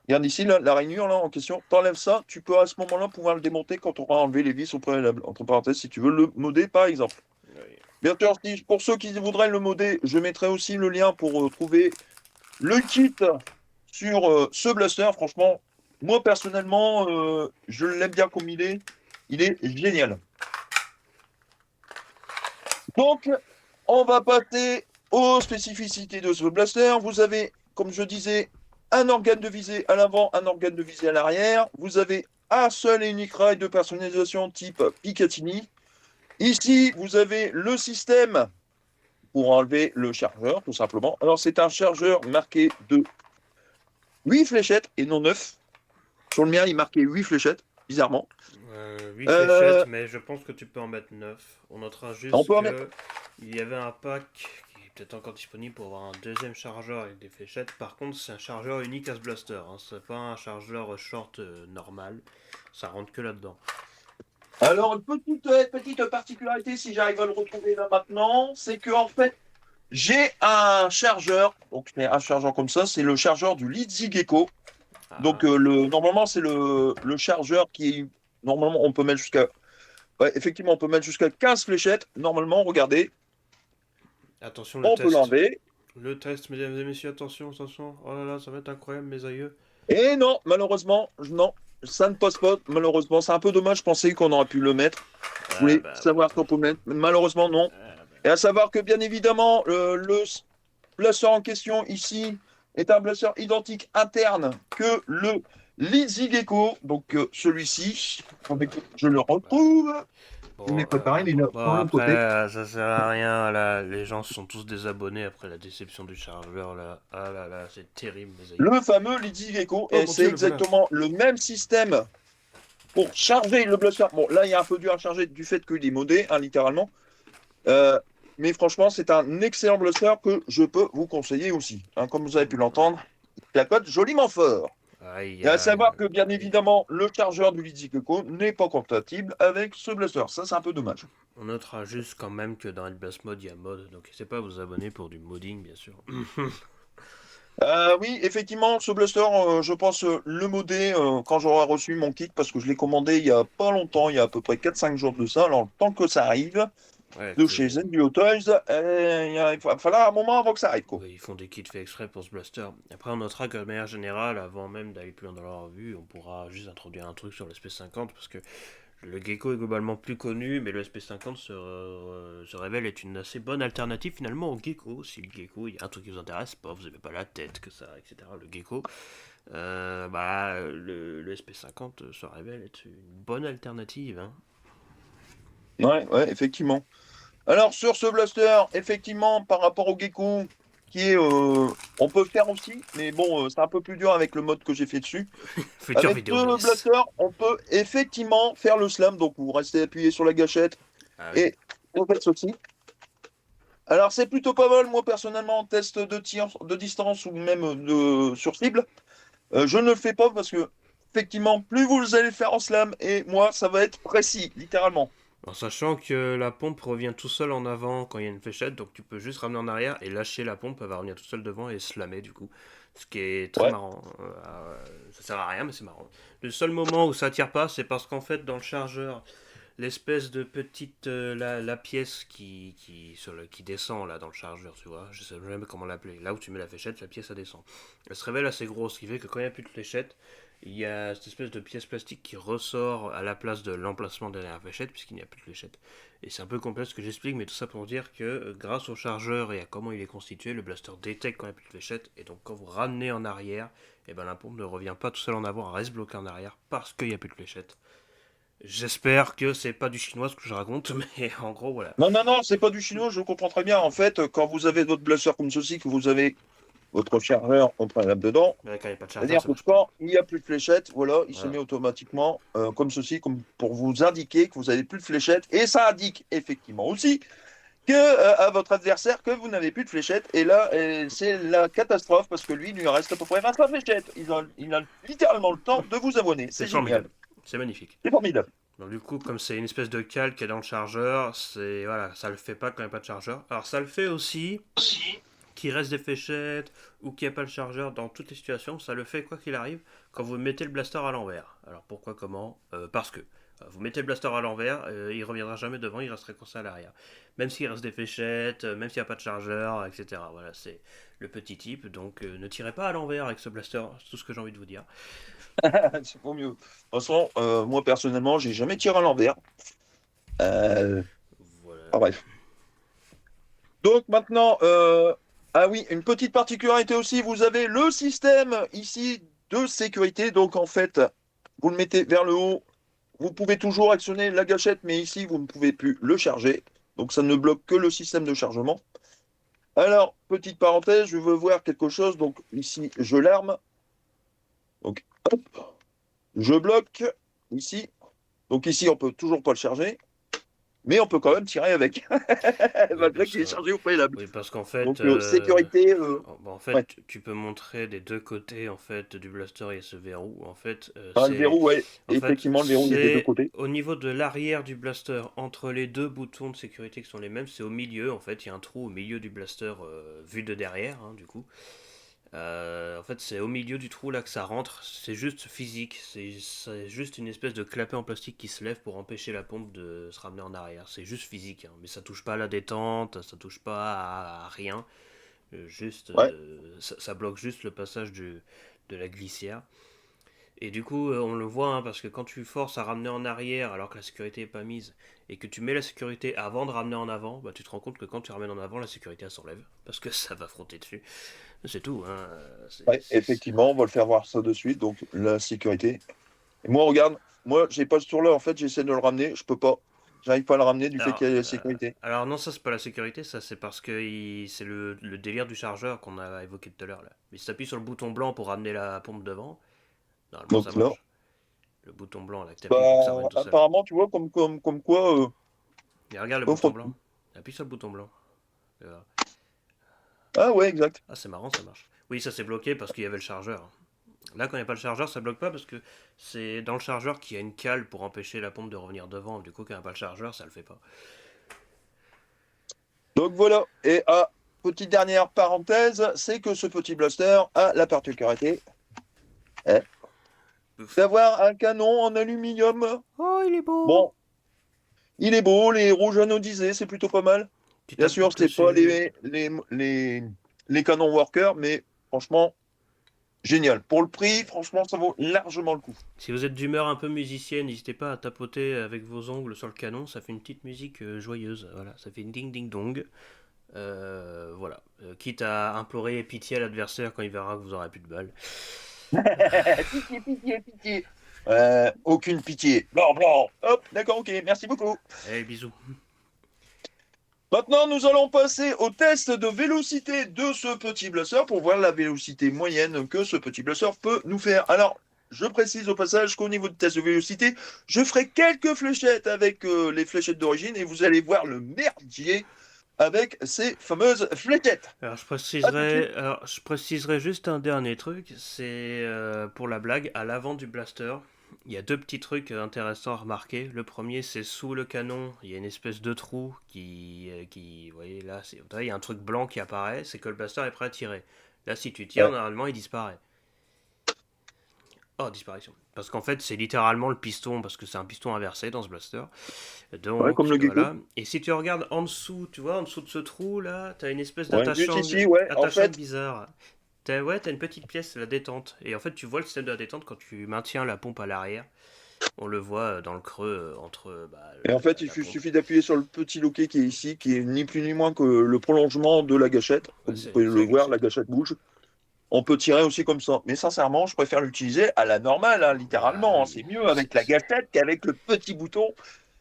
Regarde ici là, la rainure là en question. T'enlèves ça, tu peux à ce moment-là pouvoir le démonter quand on aura enlevé les vis au préalable. Entre parenthèses, si tu veux le modder par exemple. Oui. Bien sûr, pour ceux qui voudraient le modder, je mettrai aussi le lien pour trouver le kit sur ce blaster. Franchement, moi personnellement, je l'aime bien comme il est. Il est génial. Donc, on va passer aux spécificités de ce blaster. Vous avez, comme je disais, un organe de visée à l'avant, un organe de visée à l'arrière. Vous avez un seul et unique rail de personnalisation type Picatinny. Ici, vous avez le système pour enlever le chargeur, tout simplement. Alors, c'est un chargeur marqué de 8 fléchettes et non 9. Sur le mien, il est marqué 8 fléchettes, bizarrement. 8 Euh, fléchettes, mais je pense que tu peux en mettre 9. On notera on juste peut en mettre. que il y avait un pack qui est peut-être encore disponible pour avoir un deuxième chargeur avec des fléchettes. Par contre, c'est un chargeur unique à ce blaster, hein. C'est pas un chargeur short normal. Ça rentre que là-dedans. Alors, une petite particularité, si j'arrive à le retrouver là maintenant, c'est que en fait, j'ai un chargeur. Donc, c'est un chargeur comme ça, c'est le chargeur du Lizzy Gecko. Donc, Ah, normalement, c'est le chargeur qui, normalement, on peut mettre jusqu'à, ouais, effectivement, on peut mettre jusqu'à 15 fléchettes. Normalement, regardez, attention le on peut test. l'enlever. Le test, mesdames et messieurs, attention, attention. Oh là là, ça va être incroyable, mes aïeux. Et non, malheureusement, non, ça ne passe pas. Malheureusement, c'est un peu dommage. Je pensais qu'on aurait pu le mettre. Je Ah voulais bah savoir ouais. ce qu'on peut mettre. Mais malheureusement, non. Ah bah Et à savoir que, bien évidemment, le blaster en question ici est un blaster identique interne que le Lizzy Gecko. Donc, celui-ci, je le ouais. retrouve. Je l'ai Bon, préparé, il est là, bon sur le après, côté. ça sert à rien, là, les gens se sont tous désabonnés après la déception du chargeur, là. Ah là là, c'est terrible, mes aïeux. Le fameux Lizzy Gecko. Oh Et mon c'est dieu, le voilà. exactement le même système pour charger le blaster. Bon, là, il est un peu dur à charger du fait qu'il est modé, hein, littéralement. Euh, mais franchement, c'est un excellent blaster que je peux vous conseiller aussi. Hein, comme vous avez pu l'entendre, il clapote joliment fort. Aïe, Et à aïe, savoir que, bien aïe. évidemment, le chargeur du Lizzy Gecko n'est pas compatible avec ce blaster. Ça, c'est un peu dommage. On notera juste quand même que dans Blast Mode, il y a mode, donc n'hésitez pas à vous abonner pour du modding, bien sûr. Oui, effectivement, ce blaster, je pense le modder quand j'aurai reçu mon kit, parce que je l'ai commandé il y a pas longtemps, il y a à peu près 4-5 jours de ça. Alors, tant que ça arrive, Ouais, de chez Zenbio Toys, il va falloir un moment avant que ça arrive, quoi. ouais, ils font des kits faits exprès pour ce blaster. Après, on notera que de manière générale, avant même d'aller plus loin dans la revue, on pourra juste introduire un truc sur l'SP50, parce que Le gecko est globalement plus connu, mais le SP50 se révèle être une assez bonne alternative finalement au gecko. Si le gecko, il y a un truc qui vous intéresse, pas, vous n'avez pas la tête, que ça, etc. Le gecko, le SP50 se révèle être une bonne alternative, hein. Ouais, ouais, effectivement. Alors sur ce blaster, effectivement, par rapport au gecko, qui est, on peut faire aussi, mais bon, c'est un peu plus dur avec le mode que j'ai fait dessus. Future Avec vidéo ce glisse. blaster, on peut effectivement faire le slam, donc vous restez appuyé sur la gâchette Ah oui. et vous faites ceci. Alors c'est plutôt pas mal, moi personnellement, en test de tir de distance ou même sur cible. Je ne le fais pas parce que, effectivement, plus vous allez le faire en slam, et moi, ça va être précis, littéralement. En sachant que la pompe revient tout seul en avant quand il y a une fléchette, donc tu peux juste ramener en arrière et lâcher la pompe, elle va revenir tout seul devant et slammer du coup. Ce qui est très Ouais. marrant. Ça sert à rien, mais c'est marrant. Le seul moment où ça tire pas, c'est parce qu'en fait, dans le chargeur, l'espèce de petite. La pièce qui descend là dans le chargeur, tu vois, je sais même comment l'appeler. Là où tu mets la fléchette, la pièce elle descend. Elle se révèle assez grosse, ce qui fait que quand il n'y a plus de fléchette, il y a cette espèce de pièce plastique qui ressort à la place de l'emplacement de la fléchette, puisqu'il n'y a plus de fléchette. Et c'est un peu complexe ce que j'explique, mais tout ça pour dire que grâce au chargeur et à comment il est constitué, le blaster détecte quand il n'y a plus de fléchette, et donc quand vous ramenez en arrière, et ben la pompe ne revient pas tout seul en avant, elle reste bloquée en arrière parce qu'il n'y a plus de fléchette. J'espère que c'est pas du chinois ce que je raconte, mais en gros, voilà. Non, non, non, c'est pas du chinois, je comprends très bien. En fait, quand vous avez votre blaster comme ceci, que vous avez votre chargeur en préalable dedans, Mais quand il n'y a pas de chargeur, c'est-à-dire ça que marche pas. quand il n'y a plus de fléchette, voilà, il se Voilà. met automatiquement comme ceci, comme pour vous indiquer que vous n'avez plus de fléchette. Et ça indique effectivement aussi que à votre adversaire que vous n'avez plus de fléchette. Et là, c'est la catastrophe parce que lui, il lui reste à peu près 25 fléchettes. Il a littéralement le temps de vous abonner. C'est C'est génial. formidable. C'est magnifique. C'est formidable. Donc du coup, comme c'est une espèce de cale qui est dans le chargeur, c'est voilà, ça le fait pas quand il n'y a pas de chargeur. Alors ça le fait aussi qu'il reste des fléchettes ou qu'il n'y a pas le chargeur dans toutes les situations. Ça le fait quoi qu'il arrive quand vous mettez le blaster à l'envers. Alors pourquoi, comment Parce que vous mettez le blaster à l'envers, il reviendra jamais devant, il resterait coincé à l'arrière. Même s'il reste des fléchettes, même s'il n'y a pas de chargeur, etc. Voilà, c'est le petit type. Donc ne tirez pas à l'envers avec ce blaster, c'est tout ce que j'ai envie de vous dire. C'est pour mieux. De toute façon, moi personnellement, j'ai jamais tiré à l'envers. Euh, Voilà. enfin, bref. Donc maintenant, ah oui, une petite particularité aussi, vous avez le système ici de sécurité. Donc en fait, vous le mettez vers le haut. Vous pouvez toujours actionner la gâchette, mais ici, vous ne pouvez plus le charger. Donc ça ne bloque que le système de chargement. Alors, petite parenthèse, je veux voir quelque chose. Donc ici, je l'arme. Donc, hop, je bloque ici. Donc ici, on peut toujours pas le charger, mais on peut quand même tirer avec, Oui, malgré parce qu'il est que chargé au préalable. oui, parce qu'en fait, Donc sécurité, en ouais. fait, tu peux montrer des deux côtés en fait du blaster et ce verrou. En fait, Ah, le verrou, ouais. Effectivement, le verrou, il est des deux c'est côtés. au niveau de l'arrière du blaster entre les deux boutons de sécurité qui sont les mêmes. C'est au milieu. En fait, il y a un trou au milieu du blaster vu de derrière, hein, du coup. En fait, c'est au milieu du trou là que ça rentre. C'est juste physique. C'est juste une espèce de clapet en plastique qui se lève pour empêcher la pompe de se ramener en arrière. C'est juste physique, hein. Mais ça touche pas à la détente, ça touche pas à rien. Juste, Ouais. ça bloque juste le passage de la glissière. Et du coup, on le voit, hein, parce que quand tu forces à ramener en arrière alors que la sécurité est pas mise, et que tu mets la sécurité avant de ramener en avant, bah, tu te rends compte que quand tu ramènes en avant, la sécurité elle s'enlève, parce que ça va frotter dessus. C'est tout, hein. Ouais, effectivement, on va le faire voir ça de suite. Donc, la sécurité. Et moi, regarde, moi, j'ai pas ce tour-là. En fait, j'essaie de le ramener. Je peux pas. J'arrive pas à le ramener du fait Alors, qu'il y a la sécurité. alors non, ça c'est pas la sécurité, ça c'est parce que c'est le délire du chargeur qu'on a évoqué tout à l'heure là. Mais si t'appuies sur le bouton blanc pour ramener la pompe devant, normalement ça Donc là, marche. Le bouton blanc là que t'appuies pour que ça bah, revienne tout seul. apparemment, tu vois, comme quoi, Et regarde le on bouton frotte. blanc. Appuie sur le bouton blanc. Euh, Ah ouais, exact. Ah, c'est marrant, ça marche. Oui, ça s'est bloqué parce qu'il y avait le chargeur. Là, quand il n'y a pas le chargeur, ça bloque pas parce que c'est dans le chargeur qu'il y a une cale pour empêcher la pompe de revenir devant. Du coup, quand il n'y a pas le chargeur, ça le fait pas. Donc voilà. Et petite dernière parenthèse, c'est que ce petit blaster a la particularité Ouf. d'avoir un canon en aluminium. Oh, il est beau. Bon, il est beau, les rouges anodisés, c'est plutôt pas mal. Tu Bien tapes sûr, vite c'est pas dessus. les canons worker, mais franchement, génial. Pour le prix, franchement, ça vaut largement le coup. Si vous êtes d'humeur un peu musicienne, n'hésitez pas à tapoter avec vos ongles sur le canon, ça fait une petite musique joyeuse, voilà, ça fait une ding ding dong. Voilà. Quitte à implorer pitié à l'adversaire quand il verra que vous aurez plus de balles. Pitié, pitié, pitié. Aucune pitié. Blanc, blanc. Hop, d'accord, ok, merci beaucoup. Allez, bisous. Maintenant, nous allons passer au test de vélocité de ce petit blaster pour voir la vélocité moyenne que ce petit blaster peut nous faire. Alors, je précise au passage qu'au niveau du test de vélocité, je ferai quelques fléchettes avec les fléchettes d'origine et vous allez voir le merdier avec ces fameuses fléchettes. À tout de suite. Alors, je préciserai juste un dernier truc, c'est pour la blague, à l'avant du blaster, il y a deux petits trucs intéressants à remarquer. Le premier, c'est sous le canon, il y a une espèce de trou vous voyez là, il y a un truc blanc qui apparaît, c'est que le blaster est prêt à tirer. Là, si tu tires, Ouais, normalement, il disparaît. Oh, disparition. Parce qu'en fait, c'est littéralement le piston, parce que c'est un piston inversé dans ce blaster. ouais, comme Donc, le gecko. voilà. Et si tu regardes en dessous, tu vois, en dessous de ce trou là, t'as une espèce Ouais, juste ici, ouais. En d'attachant fait, bizarre. T'as une petite pièce, la détente. Et en fait, tu vois le système de la détente quand tu maintiens la pompe à l'arrière. On le voit dans le creux entre et en fait, il la pompe. suffit d'appuyer sur le petit loquet qui est ici, qui est ni plus ni moins que le prolongement de la gâchette. Ouais, Comme vous pouvez c'est le la voir, la gâchette. gâchette bouge. On peut tirer aussi comme ça. Mais sincèrement, je préfère l'utiliser à la normale, hein, Bah littéralement. oui. C'est mieux avec la gâchette qu'avec le petit bouton.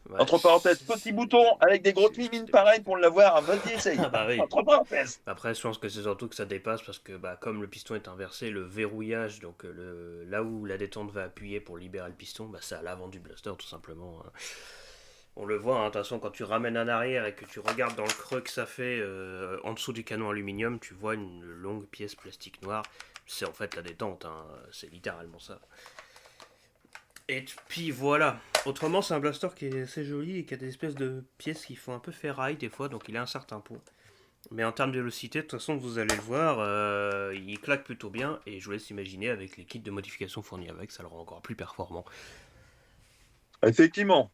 Ouais, Entre parenthèses, petit bouton avec des c'est grosses juste mimines des pareilles petits. pour l'avoir. Vas-y, essaye. Ah bah oui. Entre parenthèses. Après, je pense que c'est surtout que ça dépasse parce que bah, comme le piston est inversé, le verrouillage, donc là où la détente va appuyer pour libérer le piston, bah, c'est à l'avant du blaster tout simplement, hein. On le voit, hein, de toute façon, quand tu ramènes en arrière et que tu regardes dans le creux que ça fait en dessous du canon aluminium, tu vois une longue pièce plastique noire. C'est en fait la détente, hein, c'est littéralement ça. Et puis voilà. Autrement, c'est un blaster qui est assez joli et qui a des espèces de pièces qui font un peu ferraille des fois, donc il a un certain poids. Mais en termes de vélocité, de toute façon, vous allez le voir, il claque plutôt bien. Et je vous laisse imaginer avec les kits de modification fournis avec, ça le rend encore plus performant. Effectivement.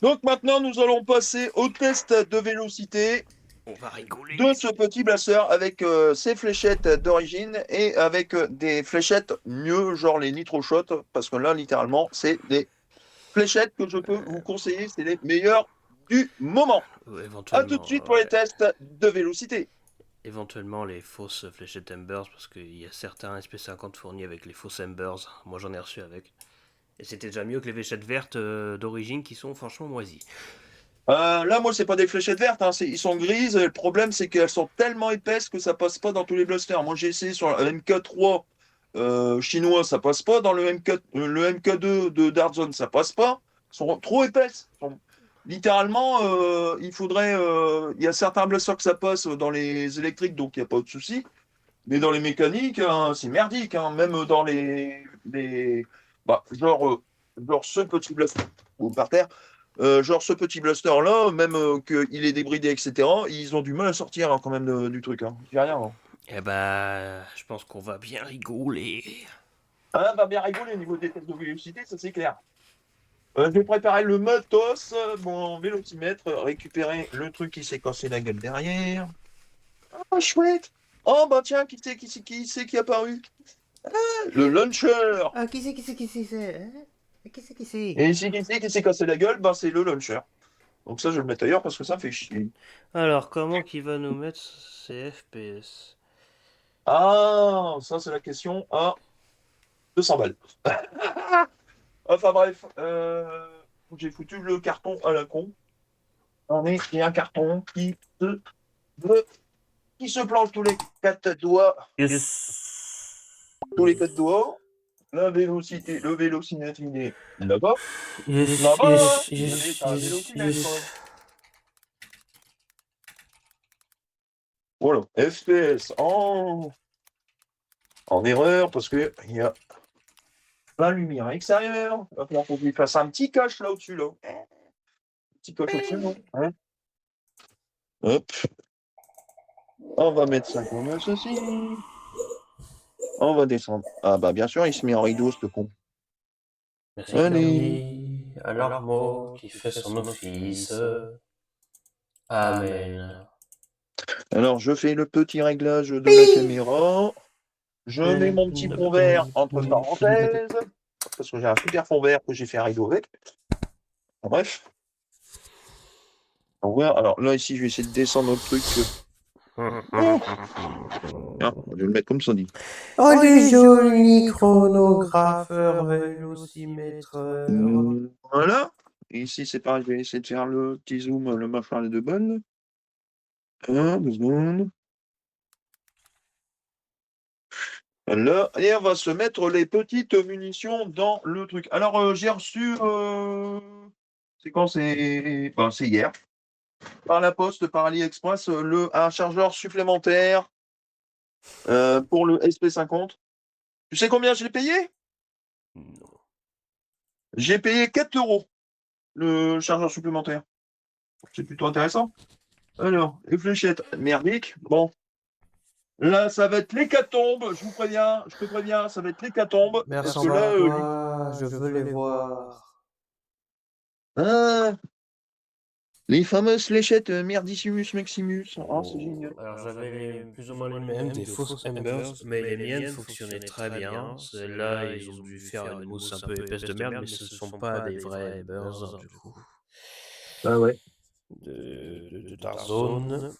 Donc maintenant, nous allons passer au test de vélocité On va de rigoler. ce petit blaster avec ses fléchettes d'origine et avec des fléchettes mieux, genre les Nitro Shot, parce que là, littéralement, c'est des fléchettes que je peux vous conseiller, c'est les meilleures du moment. À tout de Éventuellement, suite pour les ouais. tests de vélocité. Éventuellement les fausses fléchettes Embers, parce qu'il y a certains SP50 fournis avec les fausses Embers. Moi j'en ai reçu avec. Et c'était déjà mieux que les fléchettes vertes d'origine qui sont franchement moisies. Là, moi, c'est pas des fléchettes vertes, hein, ils sont grises. Le problème, c'est qu'elles sont tellement épaisses que ça passe pas dans tous les blasters. Moi, j'ai essayé sur le MK3 chinois, ça passe pas. Dans le MK2 de Darzone, ça passe pas. Elles sont trop épaisses. Littéralement, il y a certains blasters que ça passe dans les électriques, donc il n'y a pas de souci. Mais dans les mécaniques, hein, c'est merdique, hein. Même dans bah, genre ce petit blaster ou par terre, genre ce petit blaster là, même qu'il est débridé, etc. Ils ont du mal à sortir hein, quand même du truc. Hein. J'ai rien. Hein. Eh bah, je pense qu'on va bien rigoler. Ah, va bien rigoler au niveau des tests de vélocité, ça c'est clair. Je vais préparer le matos, mon vélocimètre, récupérer le truc qui s'est cassé la gueule derrière. Oh chouette. Oh bah tiens, qui est apparu? Le launcher. Ah, qui c'est hein? Qui c'est? Et ici, qui s'est cassé la gueule, ben, c'est le launcher. Donc ça, je vais le mettre ailleurs parce que ça me fait chier. Alors, comment qu'il va nous mettre ces FPS? Ah, ça, c'est la question à 200 balles. Enfin bref, j'ai foutu le carton à la con. Il y a un carton veut- qui se planche tous les quatre doigts. Yes. Tous les quatre doigts. La vélocité, le vélocimètre, il est là-bas. Yes, Là-bas. yes, Allez, yes, t'as un yes, vélocimètre quand même. yes. Voilà. FPS en erreur parce que il y a la lumière extérieure. Il va falloir qu'on lui fasse un petit cache là au-dessus, là. Petit coche au-dessus, non hein. Hop. On va mettre ça comme ceci. On va descendre. Ah bah bien sûr, il se met en rideau, ce con. Merci Allez. Clermont, à l'armeau qui fait son office. Amen. Alors, je fais le petit réglage de la caméra. Je mets mon petit fond vert entre parenthèses, parce que j'ai un super fond vert que j'ai fait un rideau avec. Enfin, bref. On voit. Alors là, ici, je vais essayer de descendre le truc. Oh, tiens, je vais le mettre comme ça dit. Oh, les jolis chronographeurs, vélocimètres. Voilà. Et ici, c'est pareil, je vais essayer de faire le petit zoom, le machin, les deux bonnes. 2 secondes. Là, et on va se mettre les petites munitions dans le truc. Alors, j'ai reçu, c'est quand c'est hier, par la poste, par AliExpress, un chargeur supplémentaire pour le SP50. Tu sais combien je l'ai payé? Non. J'ai payé 4 euros le chargeur supplémentaire. C'est plutôt intéressant. Alors, les fléchettes, merdique. Bon, là, ça va être l'hécatombe, je vous préviens, je te préviens, ça va être l'hécatombe. Parce que là, je veux les voir. ah, les fameuses fléchettes Merdissimus Maximus. Ah, c'est génial. Alors j'avais plus ou moins les mêmes, des fausses Embers, mais les miennes fonctionnaient très bien. Celles-là, ils ont dû faire une mousse un peu épaisse de merde, mais ce ne sont pas des vrais Embers, du coup. Ah ouais. De Tarzone.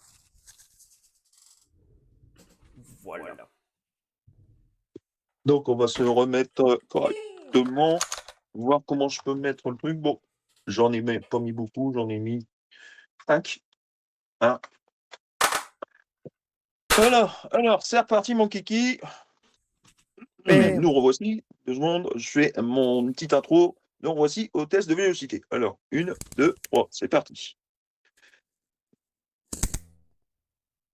Voilà. Donc, on va se remettre correctement, voir comment je peux mettre le truc. Bon, j'en ai pas mis beaucoup, j'en ai mis 5. Hein. Alors, c'est reparti, mon kiki. Nous revoici. 2 secondes, je fais mon petite intro. Nous revoici au test de vélocité. Alors, 1, 2, 3, c'est parti.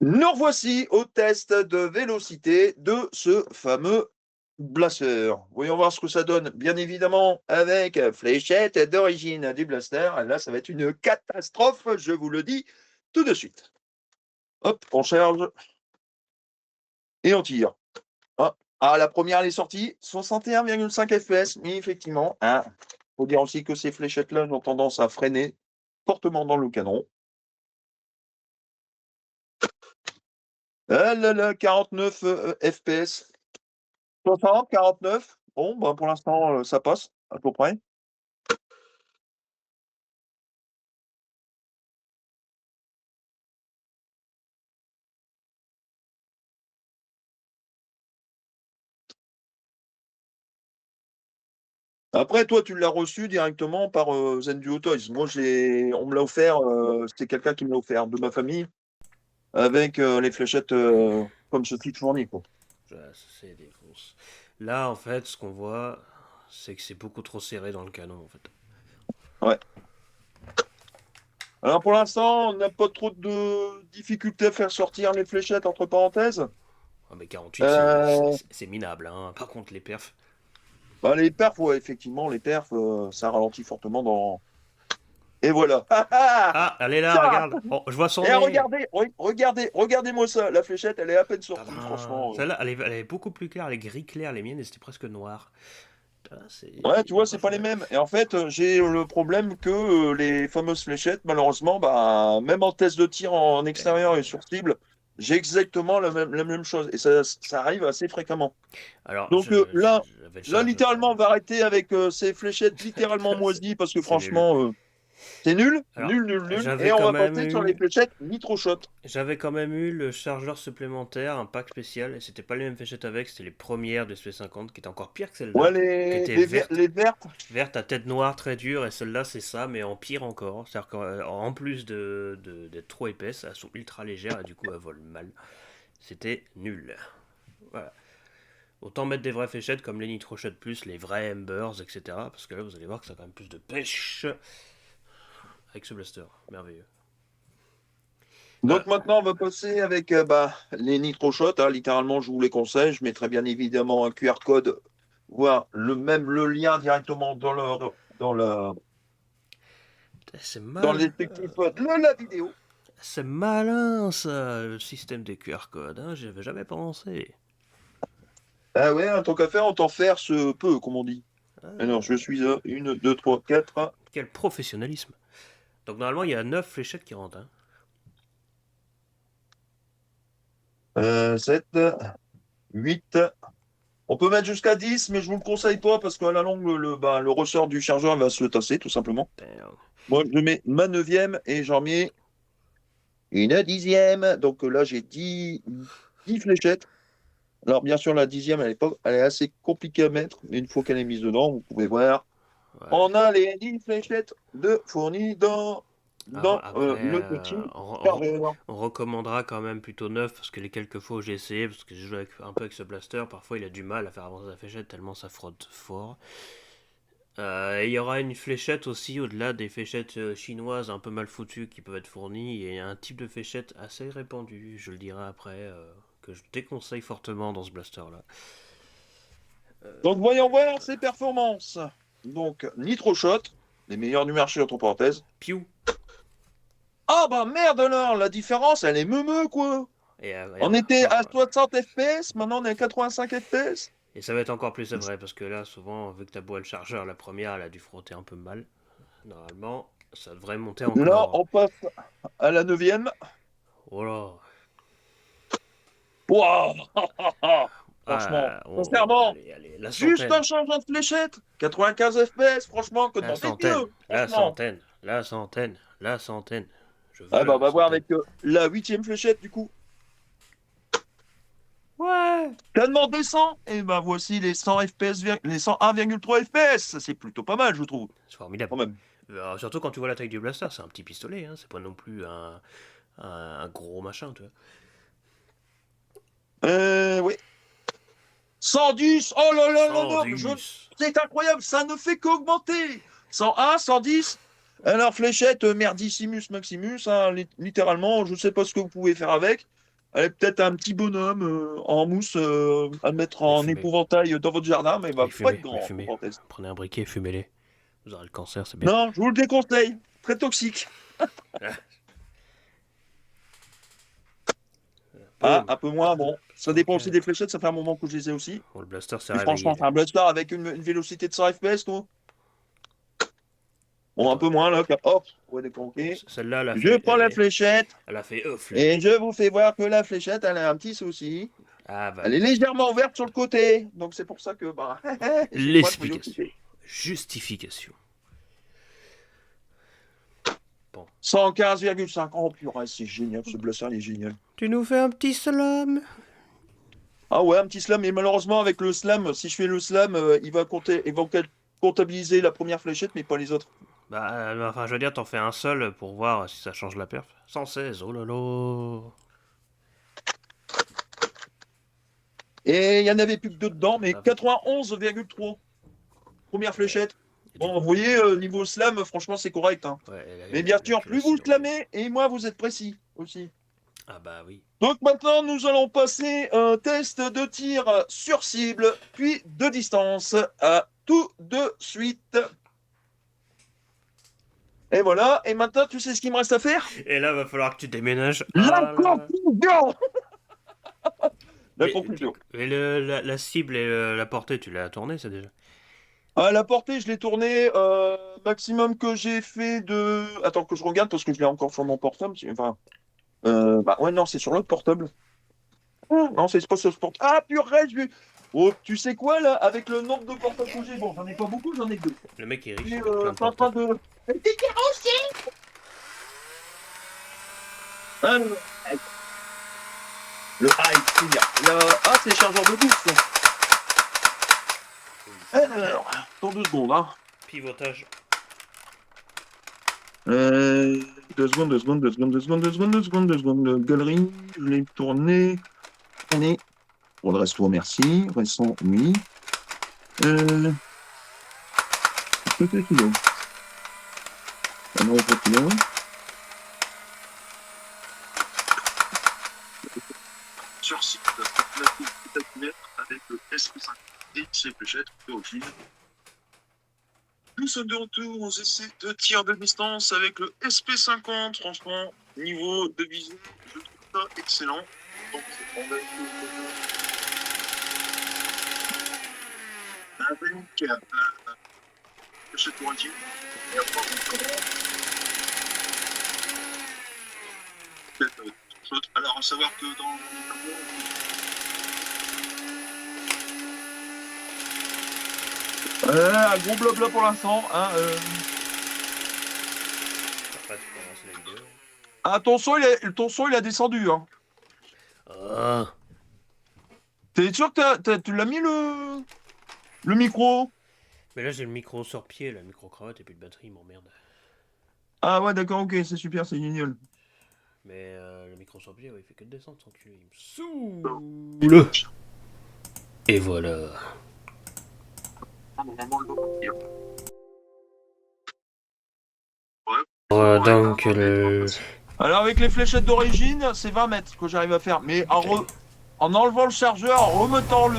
Nous revoici au test de vélocité de ce fameux blaster. Voyons voir ce que ça donne. Bien évidemment, avec fléchette d'origine du blaster. Là, ça va être une catastrophe, je vous le dis tout de suite. Hop, on charge et on tire. La première, elle est sortie, 61,5 FPS, mais effectivement, faut dire aussi que ces fléchettes-là ont tendance à freiner fortement dans le canon. Ah là là, 49 FPS. 60, 49. Bon, bah, pour l'instant, ça passe, à peu près. Après, toi, tu l'as reçu directement par Zenduo Toys. Moi, on me l'a offert, c'était quelqu'un qui me l'a offert de ma famille, avec les fléchettes comme ceci fourni, quoi. C'est des fausses. Là, en fait, ce qu'on voit, c'est que c'est beaucoup trop serré dans le canon, en fait. Ouais. Alors, pour l'instant, on n'a pas trop de difficultés à faire sortir les fléchettes, entre parenthèses. Ah, mais 48, c'est minable, hein. Par contre, les perfs. Bah, les perfs, ouais, effectivement, les perfs, ça ralentit fortement dans. Et voilà. Ah, elle est là, Ça. regarde. Oh, je vois son Et nez. regardez-moi ça. La fléchette, elle est à peine sortie, Tadam. franchement. Celle-là, elle est beaucoup plus claire, elle est gris clair. Les miennes, c'était presque noir. Ouais, tu vois, c'est pas les Vachement bien. mêmes. Et en fait, j'ai le problème que les fameuses fléchettes, malheureusement, bah, même en test de tir en extérieur et sur cible, j'ai exactement la même chose. Et ça arrive assez fréquemment. Alors, Donc j'avais le là, charge. littéralement, on va arrêter avec ces fléchettes littéralement moisies parce que C'est nul. franchement, c'est nul, Alors, nul, nul, nul. Et j'avais on quand va même passer sur les eu. fléchettes nitro-shot. J'avais quand même eu le chargeur supplémentaire, un pack spécial, et c'était pas les mêmes fléchettes avec, c'était les premières de SP50 qui étaient encore pires que Ouais, celle-là, qui les, étaient les, ver- vertes, les vertes. vertes à tête noire très dure, et celle-là c'est ça, mais en pire encore. C'est-à-dire qu'en plus d'être trop épaisses, elles sont ultra légères et du coup elles volent mal. C'était nul. Voilà. Autant mettre des vraies fléchettes comme les Nitro Shot Plus, les vrais Embers, etc. Parce que là vous allez voir que ça a quand même plus de pêche avec ce blaster. Merveilleux. Donc maintenant, on va passer avec les nitro-shots. Littéralement, je vous les conseille. Je mettrai bien évidemment un QR code, voire le lien directement C'est dans le mal. descriptif de la vidéo. C'est malin ça, le système des QR codes, hein, j'y avais jamais pensé. Ah ouais, en tant qu'à faire, autant faire ce peu, comme on dit. Alors, je Ah, suis à 1, 2, 3, 4, quel professionnalisme. Donc normalement il y a 9 fléchettes qui rentrent. Hein. 7, 8. On peut mettre jusqu'à 10, mais je vous le conseille pas parce qu'à la longue, le ressort du chargeur va se tasser, tout simplement. Damn. Moi, je mets ma neuvième et j'en mets une dixième. Donc là, j'ai 10 fléchettes. Alors, bien sûr, la dixième, elle est assez compliquée à mettre, mais une fois qu'elle est mise dedans, vous pouvez voir. Ouais. On a les 10 fléchettes de fournies dans Après, le petit chargeur. on recommandera quand même plutôt 9 parce que les quelques fois où j'ai essayé, parce que j'ai joué un peu avec ce blaster, parfois il a du mal à faire avancer la fléchette tellement ça frotte fort. Et il y aura une fléchette aussi au-delà des fléchettes chinoises un peu mal foutues qui peuvent être fournies. Et un type de fléchette assez répandu, je le dirai après, que je déconseille fortement dans ce blaster-là. Donc, voyons voir ses performances. Donc, Nitro Shot, les meilleurs du marché, entre parenthèses. Piou. Ah bah merde alors, la différence, elle est meumeux, quoi. Et On était à encore. 60 FPS, maintenant on est à 85 FPS. Et ça va être encore plus vrai parce que là, souvent, vu que ta boîte le chargeur, la première, elle a dû frotter un peu mal. Normalement, ça devrait monter Là, encore. on passe à la neuvième. Oh là. Waouh. Franchement, Ah, sincèrement, allez, allez, la juste centaine. un changement de fléchette. 95 FPS, franchement, que La demander de centaine. mieux, La franchement. centaine. La centaine. La centaine. Je veux Ah bah, on la va voir centaine. avec la huitième fléchette, du coup. Ouais. T'as demandé 100? Et ben voici les 100 FPS, les 101,3 FPS. C'est plutôt pas mal, je trouve, C'est formidable. quand même. Surtout quand tu vois la taille du blaster, c'est un petit pistolet, hein, c'est pas non plus un gros machin, tu vois. Oui. 110, oh là là là là, 110. c'est incroyable, ça ne fait qu'augmenter. 101, 110. Alors, fléchette, Merdissimus Maximus, hein, littéralement, je ne sais pas ce que vous pouvez faire avec. Elle est peut-être un petit bonhomme en mousse à mettre Mais en fumez. épouvantail dans votre jardin, mais il va Mais pas être fumez. Mais grand, entre fumez. parenthèses. Prenez un briquet et fumez-les. Vous aurez le cancer, c'est bien. Non, je vous le déconseille, très toxique. Ah, Boum. un peu moins, bon. Ça dépend aussi des 104. fléchettes, ça fait un moment que je les ai aussi. Bon, le blaster s'est Mais franchement, réveillé c'est là. un blaster avec une vélocité de 100 FPS, toi. Bon, un Attends, peu moins là. Hop, ouais, d'accord, ok. celle-là, elle a Je fait. prends la fléchette Elle a fait ouf là. et je vous fais voir que la fléchette, elle a un petit souci. Ah bah Elle est oui. légèrement ouverte sur le côté. Donc c'est pour ça que bah, j'ai moins de L'explication. vélocité. Justification. Bon. 115,5. Oh purée, c'est génial. Ce blaster, il est génial. Tu nous fais un petit slam. Ah ouais, un petit slam. Mais malheureusement, avec le slam, si je fais le slam, il va comptabiliser la première fléchette, mais pas les autres. Bah, enfin, je veux dire, t'en fais un seul pour voir si ça change la perf. 116, oh là là. Et il y en avait plus que deux dedans, mais Ah, 91,3. Première ouais. fléchette. Et du Bon, vous coup, voyez, niveau slam, franchement, c'est correct, hein. ouais, Mais bien sûr, plus vous le l'accuracy. slamez, et moins vous êtes précis aussi. Ah bah oui. Donc maintenant, nous allons passer un test de tir sur cible, puis de distance. À tout de suite. Et voilà. Et maintenant, tu sais ce qu'il me reste à faire? Et là, va falloir que tu déménages. La Ah là là. conclusion. La Mais, conclusion. la cible et la portée, tu l'as tournée, ça déjà? À la portée, je l'ai tourné maximum que j'ai fait de. Attends que je regarde parce que je l'ai encore sur mon portable. Enfin, bah ouais, non, c'est sur l'autre portable. Ah, non, c'est pas sur ce portable. Ah, purée, je vais. Oh, tu sais quoi là? Avec le nombre de portables que j'ai, bon, j'en ai pas beaucoup, j'en ai que deux. Le mec est riche, Et il a plein de t'es en train portables. de. Ah, le high, c'est bien. Ah, c'est les chargeurs de boost. Alors, dans 2 secondes, hein. Pivotage. Euh, 2 secondes, 2 secondes, 2 secondes, 2 secondes, 2 secondes, 2 secondes, 2 secondes. Galerie, je l'ai tourné. Allez. Pour le resto, merci. Récent, oui. Peut-être qu'il est. Ah non, pas qu'il est. Sur site, avec le SP5 et ses fléchettes d'origine. Nous sommes de retour aux essais de tir de distance avec le SP50. Franchement, niveau de visée, je trouve ça excellent. Donc, on va avec fléchette d'origine. Et après, alors, à savoir que dans le tableau, Un gros blabla pour l'instant. Hein, Après, tu peux lancer la vidéo. Ah, ton son, il a descendu. Hein. Ah. T'es sûr que tu l'as mis le micro? Mais là, j'ai le micro sur pied, la micro-cravate et plus de batterie, il m'emmerde. Ah ouais, d'accord, ok, c'est super, c'est génial. Mais le micro sur pied, ouais, il fait que de descendre, sans culé. Il me saoule. Et voilà. Donc, Alors avec les fléchettes d'origine, c'est 20 mètres que j'arrive à faire. Mais en enlevant le chargeur, en remettant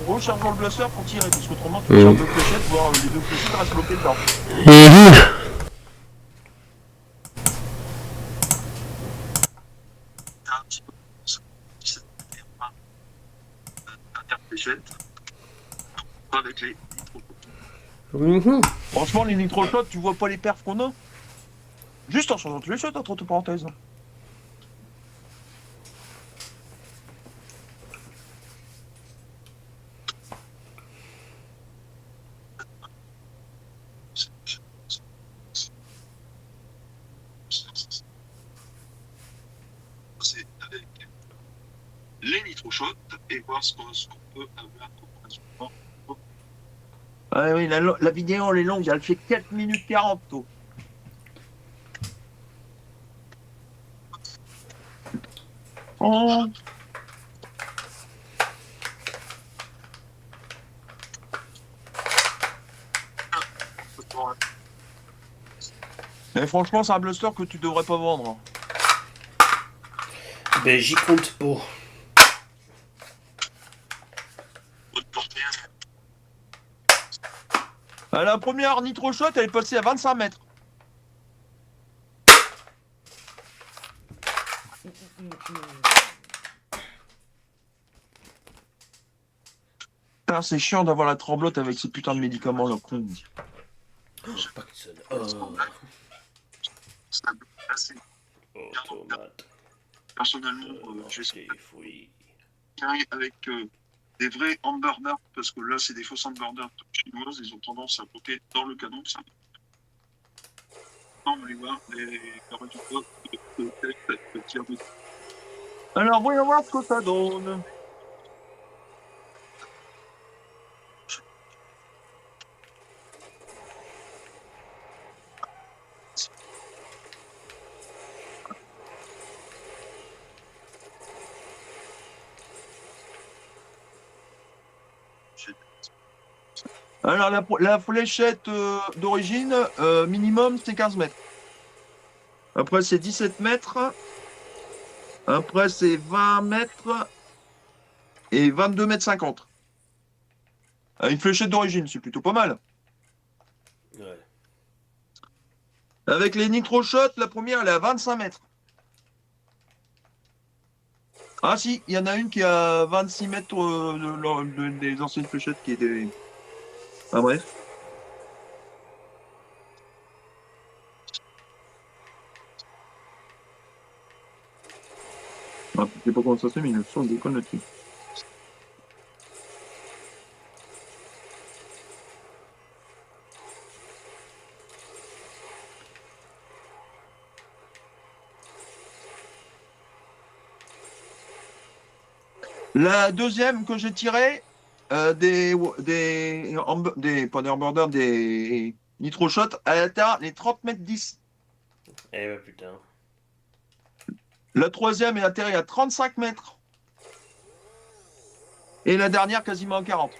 rechargeant le blaster pour tirer. Parce qu'autrement, tu tires deux fléchettes, voire les deux fléchettes restent bloquées dedans. Franchement, les nitro-shots, tu vois pas les perfs qu'on a. Juste en changeant de fléchette, entre parenthèses. C'est avec les nitro-shots et voir ce qu'on peut avoir comme résultat. Ah oui, la vidéo, elle est longue, elle fait 4 minutes 40, tôt. Oh. Mais franchement, c'est un blaster que tu devrais pas vendre. ben, j'y compte pas. La première nitro shot, elle est passée à 25 mètres. Putain, c'est chiant d'avoir la tremblote avec ces putains de médicaments là, con. Pas que ça. Oh. Automate. Personnellement, j'ai fouillé. avec des vrais hamburgers, parce que là, c'est des fausses hamburgers chinoises, ils ont tendance à bloquer dans le canon. Ça. On va aller voir les résultats de test. Alors, voyons voir ce que ça donne. Alors, la fléchette d'origine, minimum, c'est 15 mètres. Après, c'est 17 mètres. Après, c'est 20 mètres. Et 22 mètres 50. Une fléchette d'origine, c'est plutôt pas mal. Ouais. Avec les nitro-shots, la première, elle est à 25 mètres. Ah si, il y en a une qui est à 26 mètres des anciennes fléchettes qui est des... Ah bref. Ah, je sais pas comment ça se fait, mais il me semble des connes là-dessus. La deuxième que j'ai tirée, pas des hamburgers, des nitro-shots, elle atteint les 30 mètres 10. Eh ben putain. La troisième est atterrie à 35 mètres. Et la dernière quasiment à 40.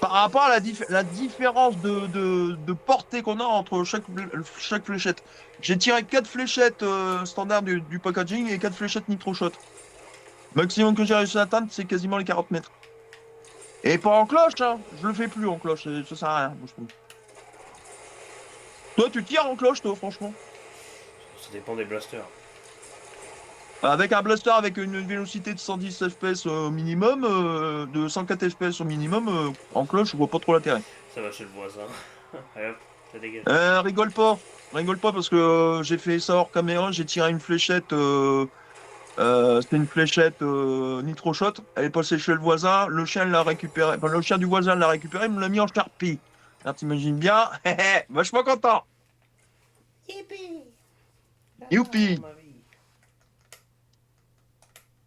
Par rapport à la différence de portée qu'on a entre chaque fléchette. J'ai tiré 4 fléchettes standard du packaging et 4 fléchettes nitro shot. Maximum que j'ai réussi à atteindre, c'est quasiment les 40 mètres. Et pas en cloche, hein. Je le fais plus en cloche, ça sert à rien, moi, je trouve. Toi, tu tires en cloche, toi, franchement. Ça dépend des blasters. Avec un blaster avec une vélocité de 110 FPS au minimum, de 104 FPS au minimum, en cloche, je vois pas trop l'intérêt. Ça va chez le voisin. Allez hop, ça dégage. Rigole pas parce que j'ai fait ça hors caméra, j'ai tiré une fléchette C'était une fléchette nitro shot. Elle est passée chez le voisin. Le chien l'a récupéré. Enfin, le chien du voisin l'a récupéré. Il me l'a mis en charpie. Alors t'imagines bien. Vachement content. Yippee! Youpi. Ma vie.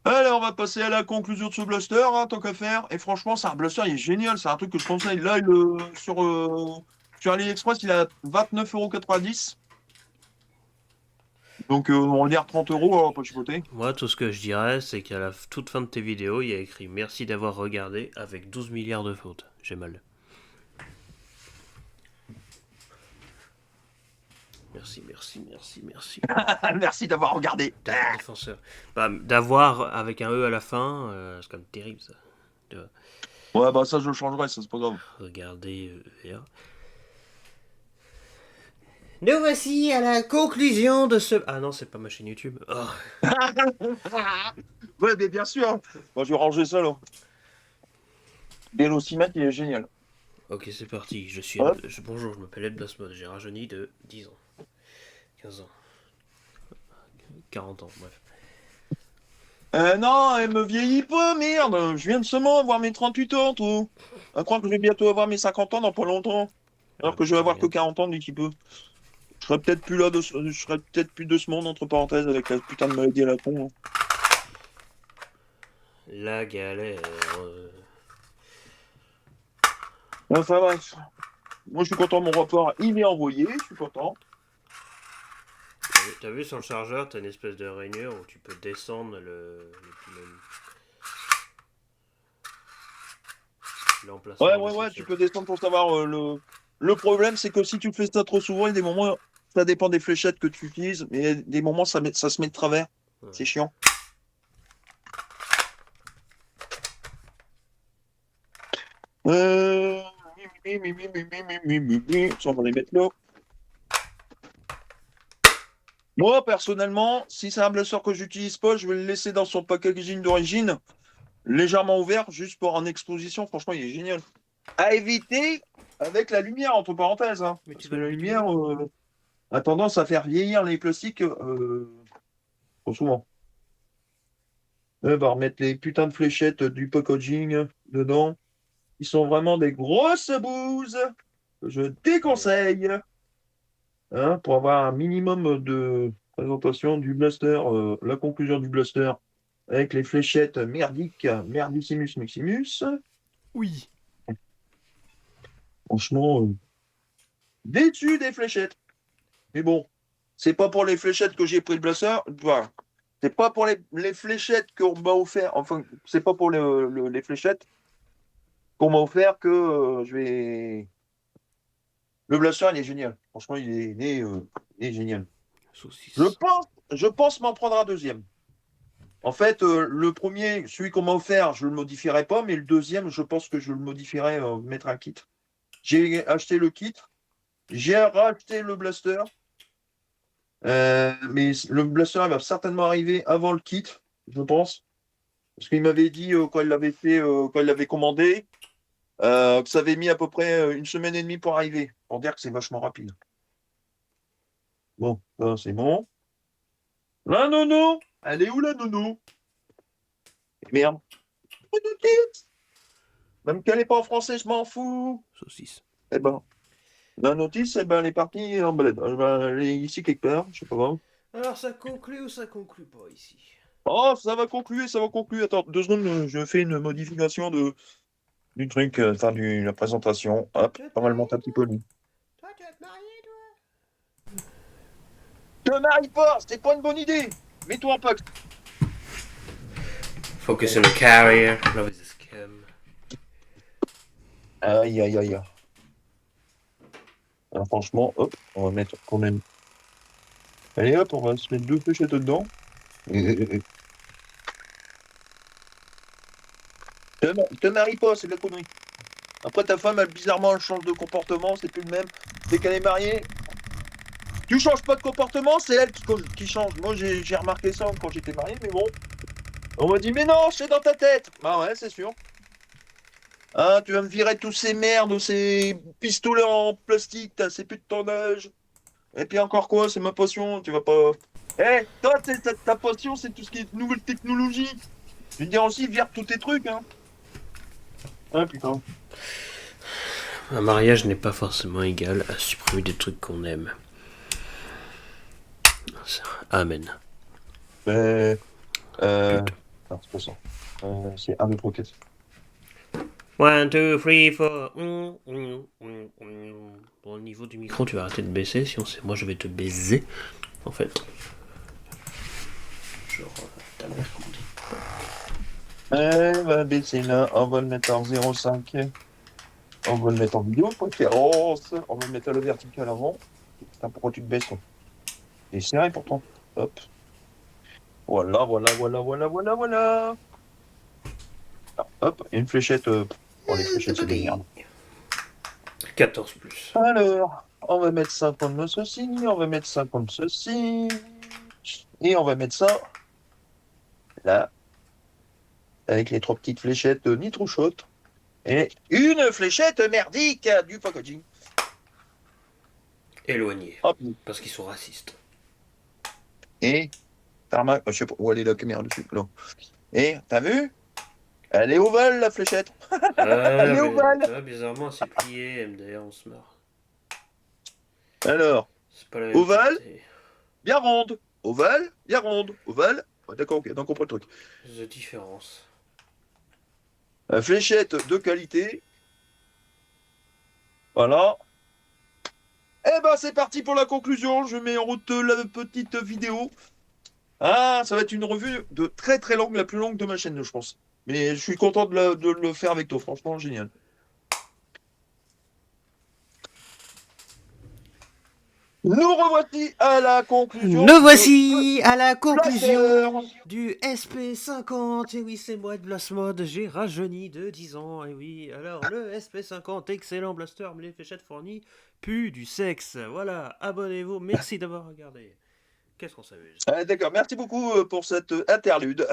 Allez, on va passer à la conclusion de ce blaster, hein, tant qu'à faire. Et franchement, c'est un blaster, il est génial. C'est un truc que je conseille. Là, sur AliExpress, il est à 29,90 €. Donc, on va dire 30 €, on va pas chipoter. Moi, tout ce que je dirais, c'est qu'à la toute fin de tes vidéos, il y a écrit merci d'avoir regardé avec 12 milliards de fautes. J'ai mal. Merci, merci, merci, merci. Merci d'avoir regardé. Défenseur. Bah, d'avoir avec un E à la fin, c'est quand même terrible ça. De Ouais, bah ça, je le changerai, ça, c'est pas grave. regarder VR. Nous voici à la conclusion de ce. Ah non, c'est pas ma chaîne YouTube. Oh. Ouais, mais bien sûr. Moi, je vais ranger ça, là. Vélocimètre, il est génial. Ok, c'est parti. Hop. Bonjour, je m'appelle Ed Blasmode. J'ai rajeuni de 10 ans, 15 ans, 40 ans, bref. Non, elle me vieillit pas, merde. Je viens de seulement avoir mes 38 ans, tout. À croire que je vais bientôt avoir mes 50 ans dans pas longtemps. Alors que je vais avoir que 40 ans d'ici peu. Je serai peut-être plus de ce monde, entre parenthèses, avec la putain de maladie à la con, hein. La galère. Enfin bref. Moi, je suis content, mon rapport, il est envoyé, je suis content. T'as vu sur le chargeur, t'as une espèce de rainure où tu peux descendre l'emplacement de Ouais, tu fixation. peux descendre pour savoir le problème, c'est que si tu fais ça trop souvent, il y a des moments, ça dépend des fléchettes que tu utilises, mais il y a des moments, ça se met de travers. Ouais. C'est chiant. Euh... Ça, on va les mettre là. Moi, personnellement, si c'est un blaster que j'utilise pas, je vais le laisser dans son packaging d'origine, légèrement ouvert, juste pour en exposition. Franchement, il est génial. À éviter avec la lumière, entre parenthèses, hein, Mais tu parce que vas le la mettre lumière où? a tendance à faire vieillir les plastiques trop souvent. On va remettre les putains de fléchettes du packaging dedans. Ils sont vraiment des grosses bouses que je Yeah. déconseille, hein, pour avoir un minimum de présentation du blaster, la conclusion du blaster avec les fléchettes merdiques, merdissimus maximus. Oui. Franchement, déçu des fléchettes. Mais bon, c'est pas pour les fléchettes que j'ai pris le blaster. Voilà. C'est pas pour les fléchettes qu'on m'a offert. Enfin, c'est pas pour les fléchettes qu'on m'a offert que je vais. Le blaster, il est génial. Franchement, il est génial. Je Saucisse. pense, je pense m'en prendre un deuxième. En fait, le premier, celui qu'on m'a offert, je le modifierai pas, mais le deuxième, je pense que je le modifierai, mettre un kit. J'ai acheté le kit, j'ai racheté le blaster, mais le blaster il va certainement arriver avant le kit, je pense. Parce qu'il m'avait dit quand il l'avait fait, quand il l'avait commandé, que ça avait mis à peu près une semaine et demie pour arriver. Pour dire que c'est vachement rapide. Bon, ça c'est bon. La nono! Elle est où la nono? Merde. Même qu'elle n'est pas en français, je m'en fous. Saucisse. Eh ben, la notice, eh ben, elle est partie en balade. Elle est ici quelque part, je sais pas grave. Alors ça conclut ou ça conclut pas ici? Oh, ça va conclure, ça va conclure. Attends, 2 secondes, je fais une modification du truc, enfin, la présentation. Hop, Tu vas te on va le monter marier, un petit toi? peu, lui. Toi, tu vas te marier, toi? Te marie pas, c'était pas une bonne idée. Mets-toi en pacte. Focus on the carrier. Love is a scam. Aïe, aïe, aïe. Alors, franchement, hop, on va mettre quand même. Allez, hop, on va se mettre 2 fléchettes dedans. Te marie pas, c'est de la connerie. Après, ta femme, bizarrement, elle change de comportement, c'est plus le même. Dès qu'elle est mariée, tu changes pas de comportement, c'est elle qui change. Moi, j'ai remarqué ça quand j'étais marié, mais bon. On m'a dit, mais non, c'est dans ta tête. Bah ouais, c'est sûr. Hein, tu vas me virer tous ces merdes, ces pistolets en plastique, c'est plus de ton âge. Et puis encore quoi, c'est ma passion, tu vas pas. Toi, ta passion, c'est tout ce qui est nouvelle technologie. Je veux dire aussi, vire tous tes trucs, hein. Ah, putain. Un mariage n'est pas forcément égal à supprimer des trucs qu'on aime. Amen. Mais, Putain. non, c'est pas ça. C'est un autre roquette. 1, 2, 3, 4. Bon, au niveau du micro, tu vas arrêter de baisser, sinon c'est moi je vais te baiser. En fait. Genre, ta mère, comment on dit. Va baisser là, on va le mettre en 0,5. On va le mettre en vidéo, préférence. On va le mettre à la verticale avant. Putain, pourquoi tu te baisses, toi? C'est serré pourtant. Hop. Voilà, voilà, voilà, voilà, voilà, voilà. Ah, hop, et une fléchette. Bon, les fléchettes, c'est des merdes. 14 plus. Alors, on va mettre 50 de ceci, on va mettre 50 de ceci. Et on va mettre ça là, avec les 3 petites fléchettes Nitro Shot. Et une fléchette merdique du packaging. Éloigné. Hop. Parce qu'ils sont racistes. Et, tarmac, je sais pas où elle est la caméra dessus. Là. Et, t'as vu? Elle est ovale, la fléchette. Elle Ah, est mais ovale. tu vois, bizarrement, c'est plié, MDR, on se marre. Alors, C'est pas la même ovale, qualité. bien ronde. Ovale, bien ronde. Ovale. Ouais, d'accord, ok, donc on comprend le truc. The différence. Fléchette de qualité. Voilà. Eh ben, c'est parti pour la conclusion. Je mets en route la petite vidéo. Ah, ça va être une revue de très très longue, la plus longue de ma chaîne, je pense. Mais je suis content de le faire avec toi, franchement, génial. Nous revoici à la conclusion Nous de voici à la Blaster. conclusion du SP50. Et oui, c'est moi de Blastmode. J'ai rajeuni de 10 ans. Et oui, alors le SP50, excellent blaster, mais les fléchettes fournies puent du sexe. Voilà, abonnez-vous. Merci d'avoir regardé. Qu'est-ce qu'on s'amuse. D'accord, merci beaucoup pour cette interlude.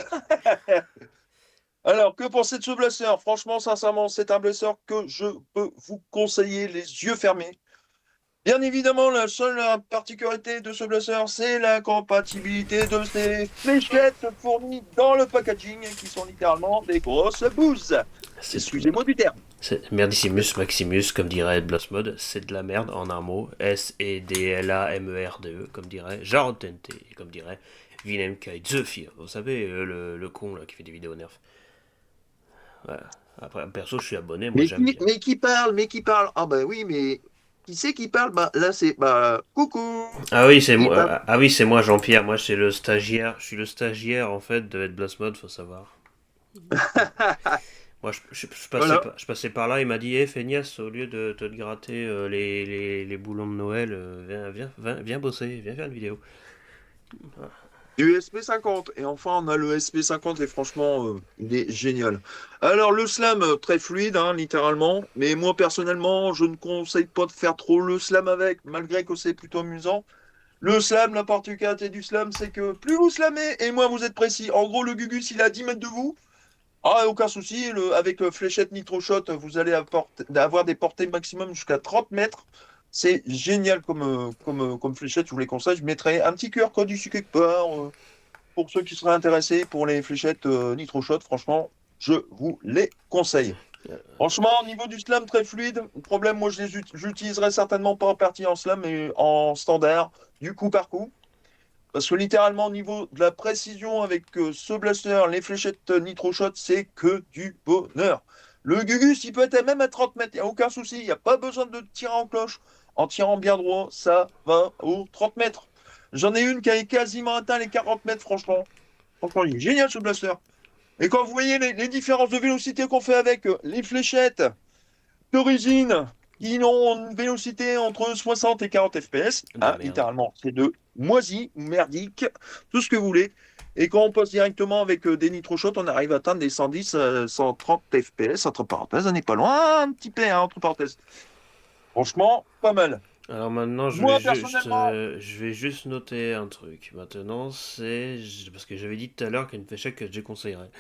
Alors, que pensez de ce blaster? Franchement, sincèrement, c'est un blaster que je peux vous conseiller les yeux fermés. Bien évidemment, la seule particularité de ce blaster, c'est la compatibilité de ces fléchettes fournies dans le packaging, qui sont littéralement des grosses bouses. Excusez-moi du terme. C'est Merdissimus Maximus, comme dirait Blastmode, c'est de la merde en un mot. S-E-D-L-A-M-E-R-D-E, comme dirait Jarod TNT, et comme dirait Willem Kai The Fear. Vous savez, le con là qui fait des vidéos nerfs. Voilà. Après, perso, je suis abonné, moi j'aime bien. Mais qui parle? Ah bah oui, mais qui c'est qui parle? Bah là c'est coucou. Ah oui, c'est Il moi, parle. ah oui, c'est moi Jean-Pierre, moi c'est le stagiaire, je suis le stagiaire en fait de Blastmode, faut savoir. Moi Voilà. je passais par là, il m'a dit, hé feignasse, au lieu de te gratter les boulons de Noël, viens bosser, viens faire une vidéo. Du SP50. Et enfin, on a le SP50 et franchement, il est génial. Alors, le slam, très fluide, hein, littéralement. Mais moi, personnellement, je ne conseille pas de faire trop le slam avec, malgré que c'est plutôt amusant. Le slam, la particularité du slam, c'est que plus vous slamez et moins vous êtes précis. En gros, le Gugus, il est à 10 mètres de vous. Ah, aucun souci. Avec fléchette Nitro Shot, vous allez avoir des portées maximum jusqu'à 30 mètres. C'est génial comme fléchette, je vous les conseille. Je mettrai un petit QR code ici quelque part. Pour ceux qui seraient intéressés pour les fléchettes Nitro Shot, franchement, je vous les conseille. Franchement, au niveau du slam, très fluide. Le problème, moi, j'utiliserai certainement pas en partie en slam, mais en standard, du coup par coup. Parce que littéralement, au niveau de la précision avec ce blaster, les fléchettes Nitro Shot, c'est que du bonheur. Le Gugus, il peut être même à 30 mètres, il n'y a aucun souci. Il n'y a pas besoin de tirer en cloche. En tirant bien droit, ça va aux 30 mètres. J'en ai une qui a quasiment atteint les 40 mètres, franchement. Franchement, il est génial ce blaster. Et quand vous voyez les différences de vélocité qu'on fait avec les fléchettes d'origine qui ont une vélocité entre 60 et 40 FPS, De la hein, merde. littéralement, c'est de moisi ou merdique, tout ce que vous voulez. Et quand on passe directement avec des nitro shots, on arrive à atteindre des 110, 130 FPS, entre parenthèses, on n'est pas loin, un petit peu, hein, entre parenthèses. Franchement, pas mal. Alors maintenant, Moi, personnellement, je vais juste noter un truc. Maintenant, parce que j'avais dit tout à l'heure qu'il y a une fléchette que je déconseillerais.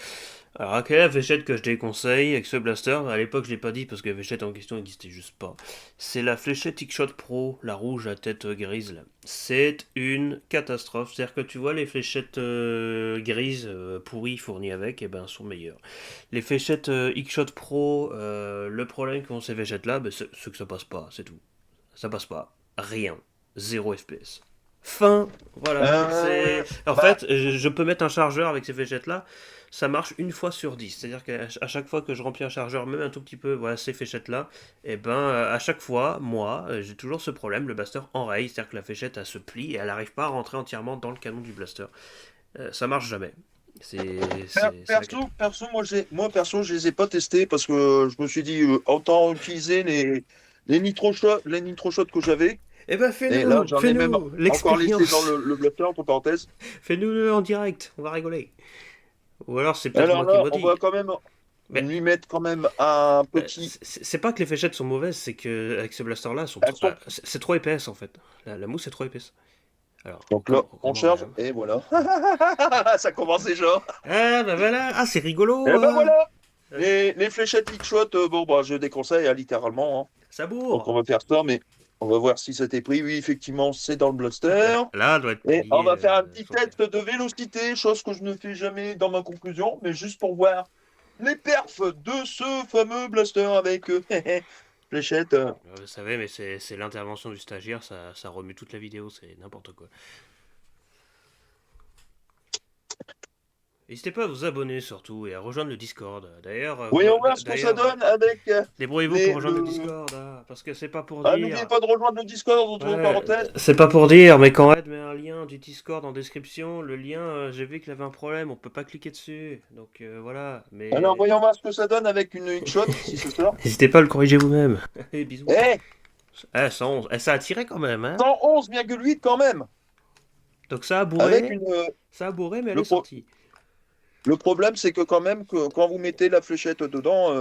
Alors, quelle est la fléchette que je déconseille avec ce blaster? À l'époque, je l'ai pas dit parce que la fléchette en question n'existait juste pas. C'est la fléchette X-Shot Pro, la rouge à tête grise là. C'est une catastrophe. C'est-à-dire que tu vois les fléchettes grises pourries fournies avec, et ben sont meilleures. Les fléchettes X-Shot Pro, le problème qu'ont ces fléchettes là, ben, c'est que ça passe pas, c'est tout. Ça passe pas. Rien. Zéro FPS. Fin. Voilà. euh, En bah, fait, je peux mettre un chargeur avec ces fléchettes-là. Ça marche une fois sur 10. C'est-à-dire qu'à chaque fois que je remplis un chargeur, même un tout petit peu, voilà, ces fléchettes-là, et ben, à chaque fois, moi, j'ai toujours ce problème. Le blaster enraye. C'est-à-dire que la fléchette, elle se plie et elle n'arrive pas à rentrer entièrement dans le canon du blaster. Ça marche jamais. C'est la cata. perso, je les ai pas testés parce que je me suis dit, autant utiliser les nitro shots que j'avais. Eh ben, Et là, j'en ai même fais-nous encore laissé dans l'expérience. le blaster, entre parenthèses. Fais-nous-le en direct. On va rigoler. Ou alors, c'est peut-être Alors moi qui là, on maudis. va quand même Mais lui mettre quand même un petit. c'est pas que les fléchettes sont mauvaises, c'est que avec ce blaster là, Elles sont. c'est trop épaisse en fait. La mousse est trop épaisse. Alors, Donc là, on comment charge rien. et voilà. Ça commence déjà. Ah bah voilà, ah c'est Et rigolo, ben hein. voilà. Les fléchettes Lickshot, bon, bah, je déconseille hein, littéralement, hein. Ça Donc bourre. on va faire ça, mais on va voir si c'était pris. Oui, effectivement, c'est dans le blaster. Là, elle doit être Et on pliée va faire un petit sur le test de vélocité, chose que je ne fais jamais dans ma conclusion, mais juste pour voir les perfs de ce fameux blaster avec fléchette. Vous savez, mais c'est l'intervention du stagiaire, ça remue toute la vidéo, c'est n'importe quoi. N'hésitez pas à vous abonner surtout et à rejoindre le Discord. D'ailleurs, Voyons voir ce que ça donne avec débrouillez-vous pour les, rejoindre le le. Discord, hein, parce que c'est pas pour Ah, n'oubliez dire. pas de rejoindre le Discord, entre Ouais, parenthèses. c'est pas pour dire, mais quand Ed met un lien du Discord en description, le lien, j'ai vu qu'il avait un problème, on peut pas cliquer dessus. Donc voilà, Alors, mais voyons voir ce que ça donne avec une Hickshot, si c'est ça. n'hésitez pas à le corriger vous-même. Et bisous. Eh, 111, ça a tiré quand même, hein. 111,8 quand même. Donc Avec une. ça a bourré, mais elle Le, est sortie. le problème, c'est que quand même, que quand vous mettez la fléchette dedans,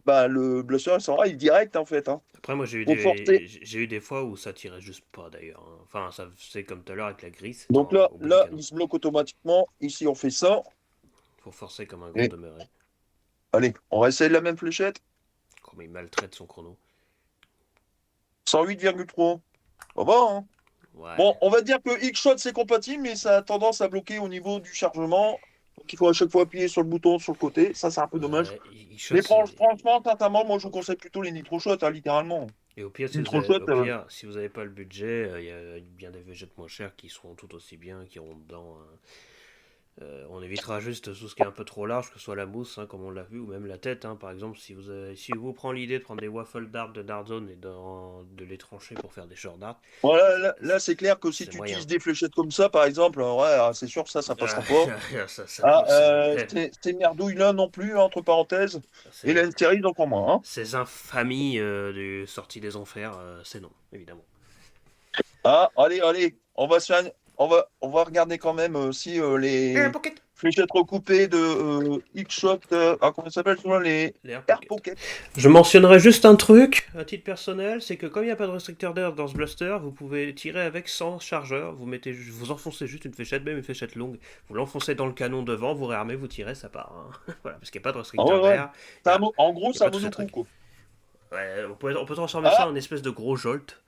bah, le blusher il s'en va, il est direct en fait, hein. Après, moi, Faut forcer. j'ai eu des fois où ça tirait juste pas d'ailleurs, hein. Enfin, ça c'est comme tout à l'heure avec la grille, c'était Donc là, au bout du là, canon. il se bloque automatiquement. Ici, on fait ça. Faut forcer comme un gros Et demeuré. allez, on va essayer de la même fléchette. Comme il maltraite son chrono. 108,3. Ça va, hein. Ouais. Bon, on va dire que X-Shot c'est compatible, mais ça a tendance à bloquer au niveau du chargement. Donc il faut à chaque fois appuyer sur le bouton sur le côté. Ça, c'est un peu dommage. Ouais, il shot, Mais franchement, sincèrement, moi je vous conseille plutôt les Nitro Shots, hein, littéralement. et au pire, Nitro Shot, si vous avez pas le budget, il y a bien des végètes moins chers qui seront tout aussi bien, qui auront dedans, hein. On évitera juste tout ce qui est un peu trop large, que ce soit la mousse, hein, comme on l'a vu, ou même la tête, hein. Par exemple, si vous prend l'idée de prendre des waffle darts de Dartzone et de les trancher pour faire des short darts, voilà, là, c'est clair que si c'est tu moyen. utilises des fléchettes comme ça, par exemple, ouais, c'est sûr, ça Ah, passera pas. ça Ah, pousse. ces merdouilles là non plus, entre parenthèses. Et C'est la série encore moins, hein. ces infamies du sortie des enfers, c'est non, évidemment. Ah, allez, on va regarder quand même si Air les Pocket. fléchettes recoupées de X-Shot, comment ça s'appelle, souvent, les Les Air Air Pocket. Pocket. Je mentionnerai juste un truc, à titre personnel, c'est que comme il n'y a pas de restricteur d'air dans ce blaster, vous pouvez tirer avec sans chargeur, vous enfoncez juste une fléchette, même une fléchette longue, vous l'enfoncez dans le canon devant, vous réarmez, vous tirez, ça part, hein. Voilà, parce qu'il n'y a pas de Ah restricteur ouais. d'air, il n'y a, En gros, y a c'est un pas tous ces monocoup, trucs. quoi. Ouais, on peut transformer ça Ah, en espèce de gros jolt.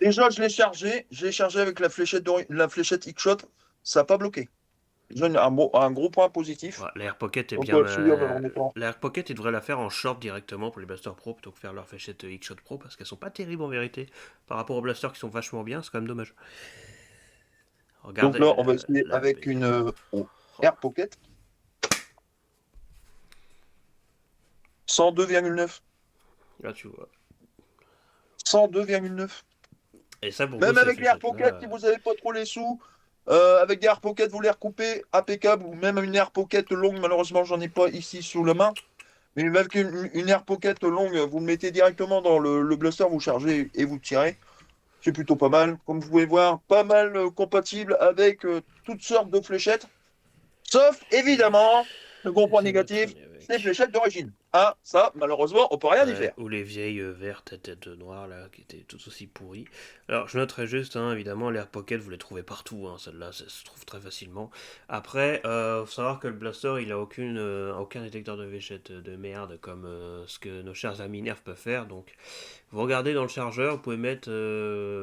déjà, je l'ai chargé avec la fléchette X-Shot, ça n'a pas bloqué. Déjà, un gros point positif. Ouais, l'Air Pocket est Donc, bien. celui-là, on va le remettre en. L'Air Pocket, ils devraient la faire en short directement pour les blasters pro plutôt que faire leur fléchette X-Shot Pro parce qu'elles sont pas terribles en vérité. Par rapport aux blasters qui sont vachement bien, c'est quand même dommage. Donc Regardez là, on va essayer la avec baie. une Oh, Air Pocket. 102,9. là tu vois. 102,9. Et ça pour vous, Même ces avec les Air fléchettes là. Pocket, si vous n'avez pas trop les sous, avec des Air Pocket, vous les recoupez, impeccable. Ou même une Air Pocket longue, malheureusement, j'en ai pas ici sous la main. Mais avec une Air Pocket longue, vous le mettez directement dans le blaster, vous chargez et vous tirez. C'est plutôt pas mal. Comme vous pouvez voir, pas mal compatible avec toutes sortes de fléchettes. Sauf, évidemment, le gros point Essaye de négatif, traîner c'est les avec. fléchettes d'origine. Ah, ça, malheureusement, on peut rien y Ouais, faire. ou les vieilles vertes à tête noire là, qui étaient tout aussi pourries. Alors je noterais juste, hein, évidemment, l'Air Pocket, vous les trouvez partout, hein, celle-là, ça se trouve très facilement. Après, faut savoir que le Blaster, il a aucun détecteur de véchette de merde, comme ce que nos chers amis Nerf peuvent faire, donc vous regardez dans le chargeur, vous pouvez mettre,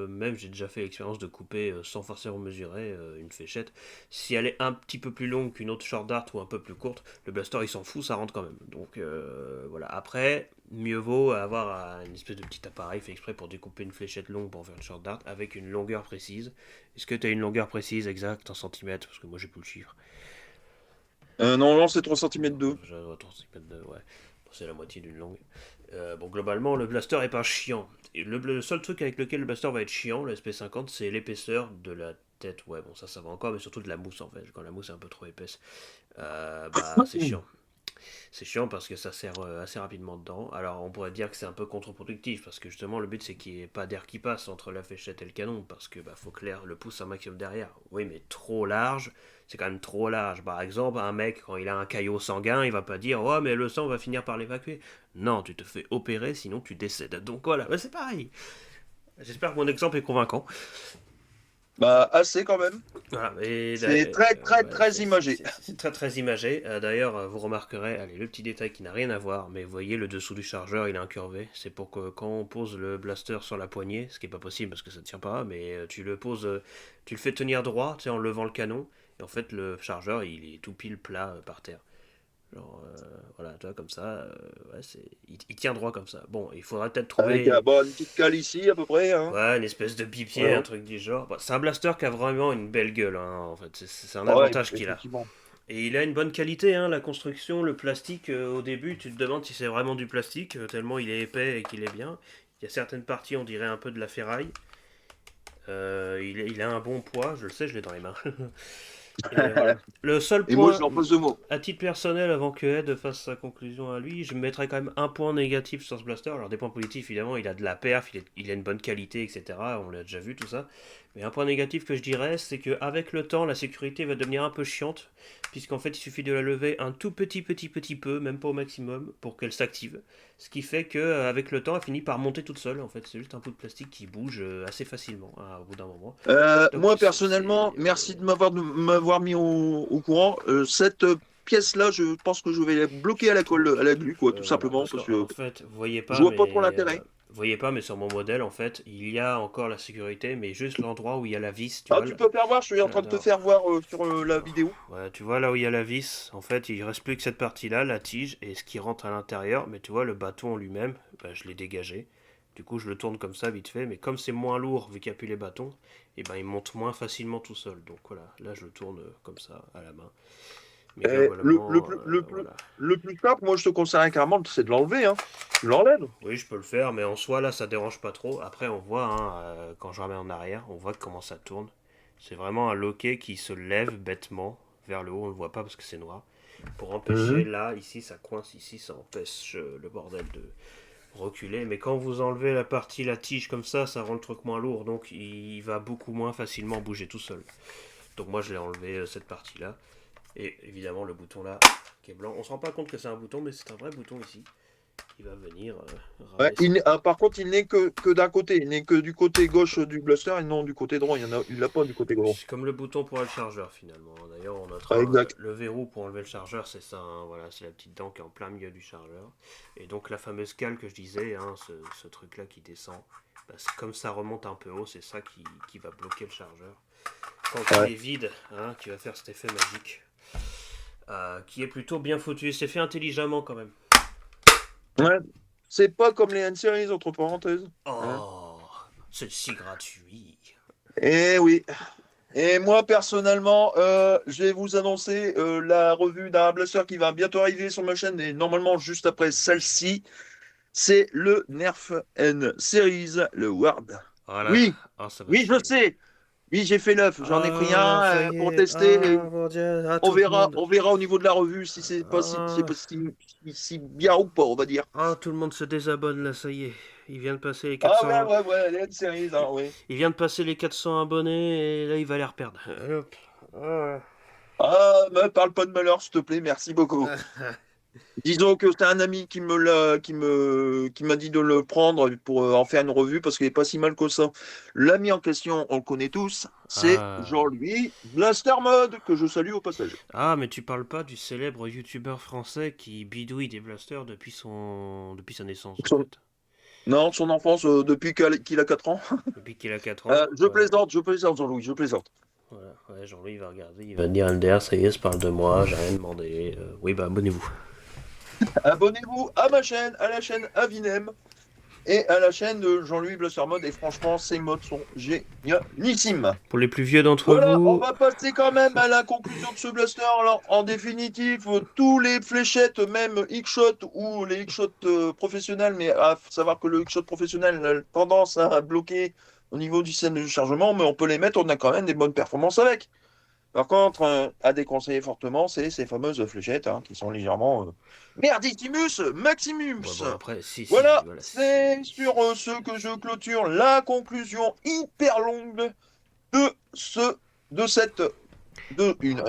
même j'ai déjà fait l'expérience de couper sans forcément mesurer une fléchette. Si elle est un petit peu plus longue qu'une autre short dart ou un peu plus courte, le blaster il s'en fout, ça rentre quand même. Donc voilà. Après, mieux vaut avoir une espèce de petit appareil fait exprès pour découper une fléchette longue pour faire une short dart avec une longueur précise. Est-ce que tu as une longueur précise exacte en centimètres? Parce que moi j'ai plus le chiffre. Non, non, c'est 3 centimètres d'eau. J'ai 3 centimètres de. Ouais. Bon, c'est la moitié d'une longue. Bon, globalement, le blaster est pas chiant. Et le seul truc avec lequel le blaster va être chiant, le SP50, c'est l'épaisseur de la tête. Ouais, bon, ça va encore, mais surtout de la mousse en fait. Quand la mousse est un peu trop épaisse, bah, c'est chiant. C'est chiant parce que ça sert assez rapidement dedans. Alors on pourrait dire que c'est un peu contre-productif parce que justement le but c'est qu'il n'y ait pas d'air qui passe entre la fléchette et le canon parce que bah, faut que l'air le pousse un maximum derrière. Oui mais trop large, c'est quand même trop large. Par exemple un mec quand il a un caillot sanguin il va pas dire oh mais le sang va finir par l'évacuer. Non tu te fais opérer sinon tu décèdes. Donc voilà, bah, c'est pareil. J'espère que mon exemple est convaincant. Bah, assez quand même. Voilà, et C'est très, très, ouais, très imagé. c'est très très imagé. D'ailleurs, vous remarquerez, allez, le petit détail qui n'a rien à voir, mais vous voyez le dessous du chargeur, il est incurvé. C'est pour que quand on pose le blaster sur la poignée, ce qui est pas possible parce que ça ne tient pas, mais tu le poses, tu le fais tenir droit, tu sais, en levant le canon, et en fait le chargeur il est tout pile plat par terre. Genre, voilà, tu vois, comme ça, ouais, il tient droit comme ça. Bon, il faudra peut-être Avec trouver bon, une petite cale ici, à peu près. Hein. ouais, une espèce de bipied, un Voilà. truc du genre. Bah, c'est un blaster qui a vraiment une belle gueule, hein, en fait. C'est un Ouais, avantage qu'il a. effectivement. Et il a une bonne qualité, hein, la construction, le plastique. Au début, tu te demandes si c'est vraiment du plastique, tellement il est épais et qu'il est bien. Il y a certaines parties, on dirait un peu de la ferraille. Il a un bon poids, je le sais, je l'ai dans les mains. Et voilà. Le seul Et moi, je point, leur pose deux mots. à titre personnel, avant que Ed fasse sa conclusion à lui, je mettrais quand même un point négatif sur ce blaster. Alors, des points positifs, évidemment, il a de la perf, il a une bonne qualité, etc. On l'a déjà vu, tout ça. Mais un point négatif que je dirais, c'est qu'avec le temps, la sécurité va devenir un peu chiante, puisqu'en fait, il suffit de la lever un tout petit peu, même pas au maximum, pour qu'elle s'active. Ce qui fait qu'avec le temps, elle finit par monter toute seule. En fait, c'est juste un bout de plastique qui bouge assez facilement hein, au bout d'un moment. Donc, Moi, personnellement, merci de m'avoir mis au courant. Cette pièce-là, je pense que je vais la bloquer à la colle, à la glu, quoi, tout Voilà, simplement, parce parce qu'en que fait, je vois pas trop l'intérêt. vous voyez pas, mais sur mon modèle, en fait, il y a encore la sécurité, mais juste l'endroit où il y a la vis, tu Ah, vois. tu peux faire voir, je suis en train de te Attends. faire voir sur la vidéo. Ouais, tu vois là où il y a la vis, en fait, il reste plus que cette partie-là, la tige, et ce qui rentre à l'intérieur, mais tu vois, le bâton en lui-même, bah, je l'ai dégagé. Du coup, je le tourne comme ça, vite fait, mais comme c'est moins lourd, vu qu'il n'y a plus les bâtons, et ben il monte moins facilement tout seul. Donc voilà, là je le tourne comme ça, à la main. Mais Et globalement, voilà. le plus simple, moi, je te conseillerais carrément, c'est de l'enlever, hein. Tu l'enlèves. Oui, je peux le faire, mais en soi, là, ça dérange pas trop. Après, on voit, hein, quand je remets en arrière, on voit comment ça tourne. C'est vraiment un loquet qui se lève bêtement vers le haut, on le voit pas parce que c'est noir. Pour empêcher, Mhm. là, ici, ça coince, ici, ça empêche le bordel de reculer. Mais quand vous enlevez la partie, la tige comme ça rend le truc moins lourd, donc il va beaucoup moins facilement bouger tout seul. Donc moi, je l'ai enlevé cette partie-là. Et évidemment, le bouton là, qui est blanc. On se rend pas compte que c'est un bouton, mais c'est un vrai bouton ici qui va venir Ouais, rabaisser. par contre, il n'est que d'un côté. Il n'est que du côté gauche du blaster et non du côté droit. Il l'a pas du côté droit. C'est comme le bouton pour le chargeur finalement. D'ailleurs, on notera Ah, exact. le verrou pour enlever le chargeur, c'est ça. Hein, voilà, c'est la petite dent qui est en plein milieu du chargeur. Et donc la fameuse cale que je disais, hein, ce truc-là qui descend, bah, comme ça remonte un peu haut, c'est ça qui va bloquer le chargeur. Quand il Ouais. est vide, hein, qui va faire cet effet magique, qui est plutôt bien foutu. C'est fait intelligemment quand même. Ouais. C'est pas comme les N-Series, entre parenthèses. Hein. Oh, c'est si gratuit. Eh oui. Et moi, personnellement, je vais vous annoncer la revue d'un blaster qui va bientôt arriver sur ma chaîne et normalement juste après celle-ci. C'est le Nerf N Series, le Ward. Voilà, Oui, oh, ça va oui, je chier. sais. Oui, j'ai fait l'œuf. J'en ai pris Ah, ça un y pour est. tester. Ah, mon Dieu. Ah, tout le monde. On verra au niveau de la revue si c'est pas Ah, si bien ou pas, on va dire. ah, tout le monde se désabonne là, ça y est. Il vient de passer les Ah ouais, 400. ouais, ouais, les N-Series, hein, Il oui. il vient de passer les 400 abonnés et là il va les reperdre. Hop. Ah. Ah, me parle pas de malheur, s'il te plaît, merci beaucoup. Disons que c'est un ami qui m'a dit de le prendre pour en faire une revue parce qu'il est pas si mal que ça. L'ami en question, on le connaît tous, c'est Ah. Jean-Louis Blaster Mode, que je salue au passage. Ah, mais tu parles pas du célèbre youtubeur français qui bidouille des blasters depuis sa naissance, en Son- fait. non, son enfance, depuis qu'il a 4 ans. Depuis qu'il a 4 ans. Ouais. Je plaisante, Jean-Louis, je plaisante. Voilà. Ouais, Jean-Louis va regarder, il va dire LDR, ça y est, se parle de moi, j'ai rien demandé. Oui, bah abonnez-vous. Abonnez-vous à ma chaîne, à la chaîne Avinem et à la chaîne de Jean-Louis Blaster Mode. Et franchement, ces modes sont génialissimes. Pour les plus vieux d'entre Voilà, on vous, va passer quand même à la conclusion de ce blaster. Alors, en définitive, tous les fléchettes, même X-Shot ou les X-Shot professionnels, mais à savoir que le X-Shot professionnel a tendance à bloquer au niveau du système de chargement, mais on peut les mettre, on a quand même des bonnes performances avec. Par contre, à déconseiller fortement, c'est ces fameuses fléchettes qui sont légèrement merdissimus ouais, maximums. bon, après, Voilà, voilà, si. c'est sur ce que je clôture la conclusion hyper longue de ce de cette une,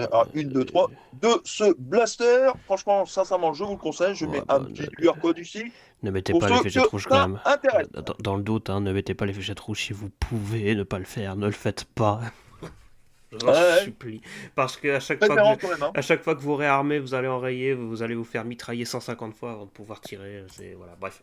deux, trois, de ce blaster. Franchement, sincèrement, je vous le conseille. Je Ouais, mets un bah, petit QR code ici ne mettez pour pas les ceux fléchettes que rouges quand ça même. intéresse. Dans le doute, hein, ne mettez pas les fléchettes rouges si vous pouvez ne pas le faire. Ne le faites pas. Je vous en Ouais, supplie. Parce que préférence quand même. à chaque fois que vous réarmez, vous allez enrayer, vous allez vous faire mitrailler 150 fois avant de pouvoir tirer. C'est, voilà, bref.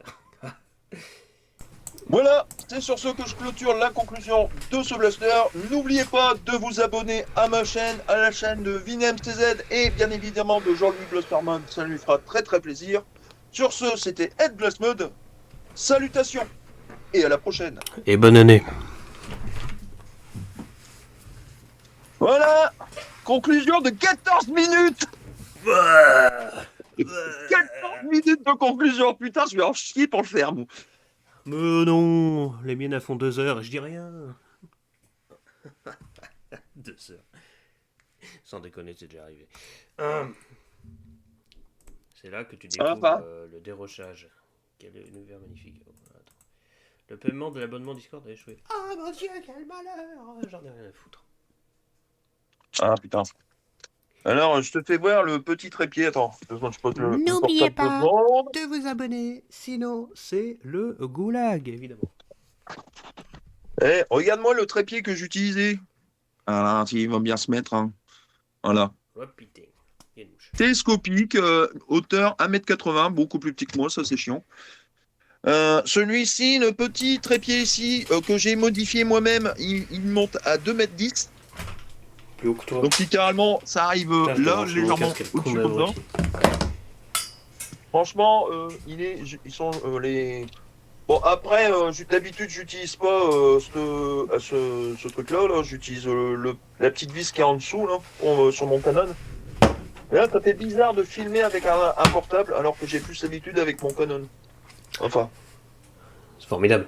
Voilà, c'est sur ce que je clôture la conclusion de ce blaster. N'oubliez pas de vous abonner à ma chaîne, à la chaîne de VinMTZ et bien évidemment de Jean-Louis Blasterman. Ça lui fera très très plaisir. Sur ce, c'était Ed Blast Mode. Salutations et à la prochaine. Et bonne année. Voilà, conclusion de 14 minutes. 14 minutes de conclusion. Putain, je vais en chier pour le faire, moi. Mais non, les miennes elles font 2 heures et je dis rien. 2 heures. Sans déconner, c'est déjà arrivé. C'est là que tu découvres Enfin, le dérochage. Quel univers magnifique. Oh, attends. Le paiement de l'abonnement Discord a échoué. Ah mon dieu, quel malheur. J'en ai rien à foutre. ah putain. Alors, je te fais voir le petit trépied. Attends, 2 secondes, je pose le N'oubliez portable 2 pas secondes. de vous abonner, sinon c'est le goulag, évidemment. Eh, regarde-moi le trépied que j'utilisais. Voilà, il va bien se mettre. Voilà. Repeating. Il y a une mouche. Télescopique, hauteur 1,80 m, beaucoup plus petit que moi, ça c'est chiant. Celui-ci, le petit trépied ici, que j'ai modifié moi-même, il monte à 2,10 m. Plus haut que toi. Donc littéralement, ça arrive Putain, je dois là, brancher mon légèrement casque, au-dessus con, comme ça. aussi. Franchement, ils sont les. Bon, après, d'habitude, j'utilise pas ce truc-là. Là. J'utilise la petite vis qui est en dessous là, sur mon Canon. Et là, ça fait bizarre de filmer avec un portable alors que j'ai plus l'habitude avec mon Canon. Enfin. C'est formidable.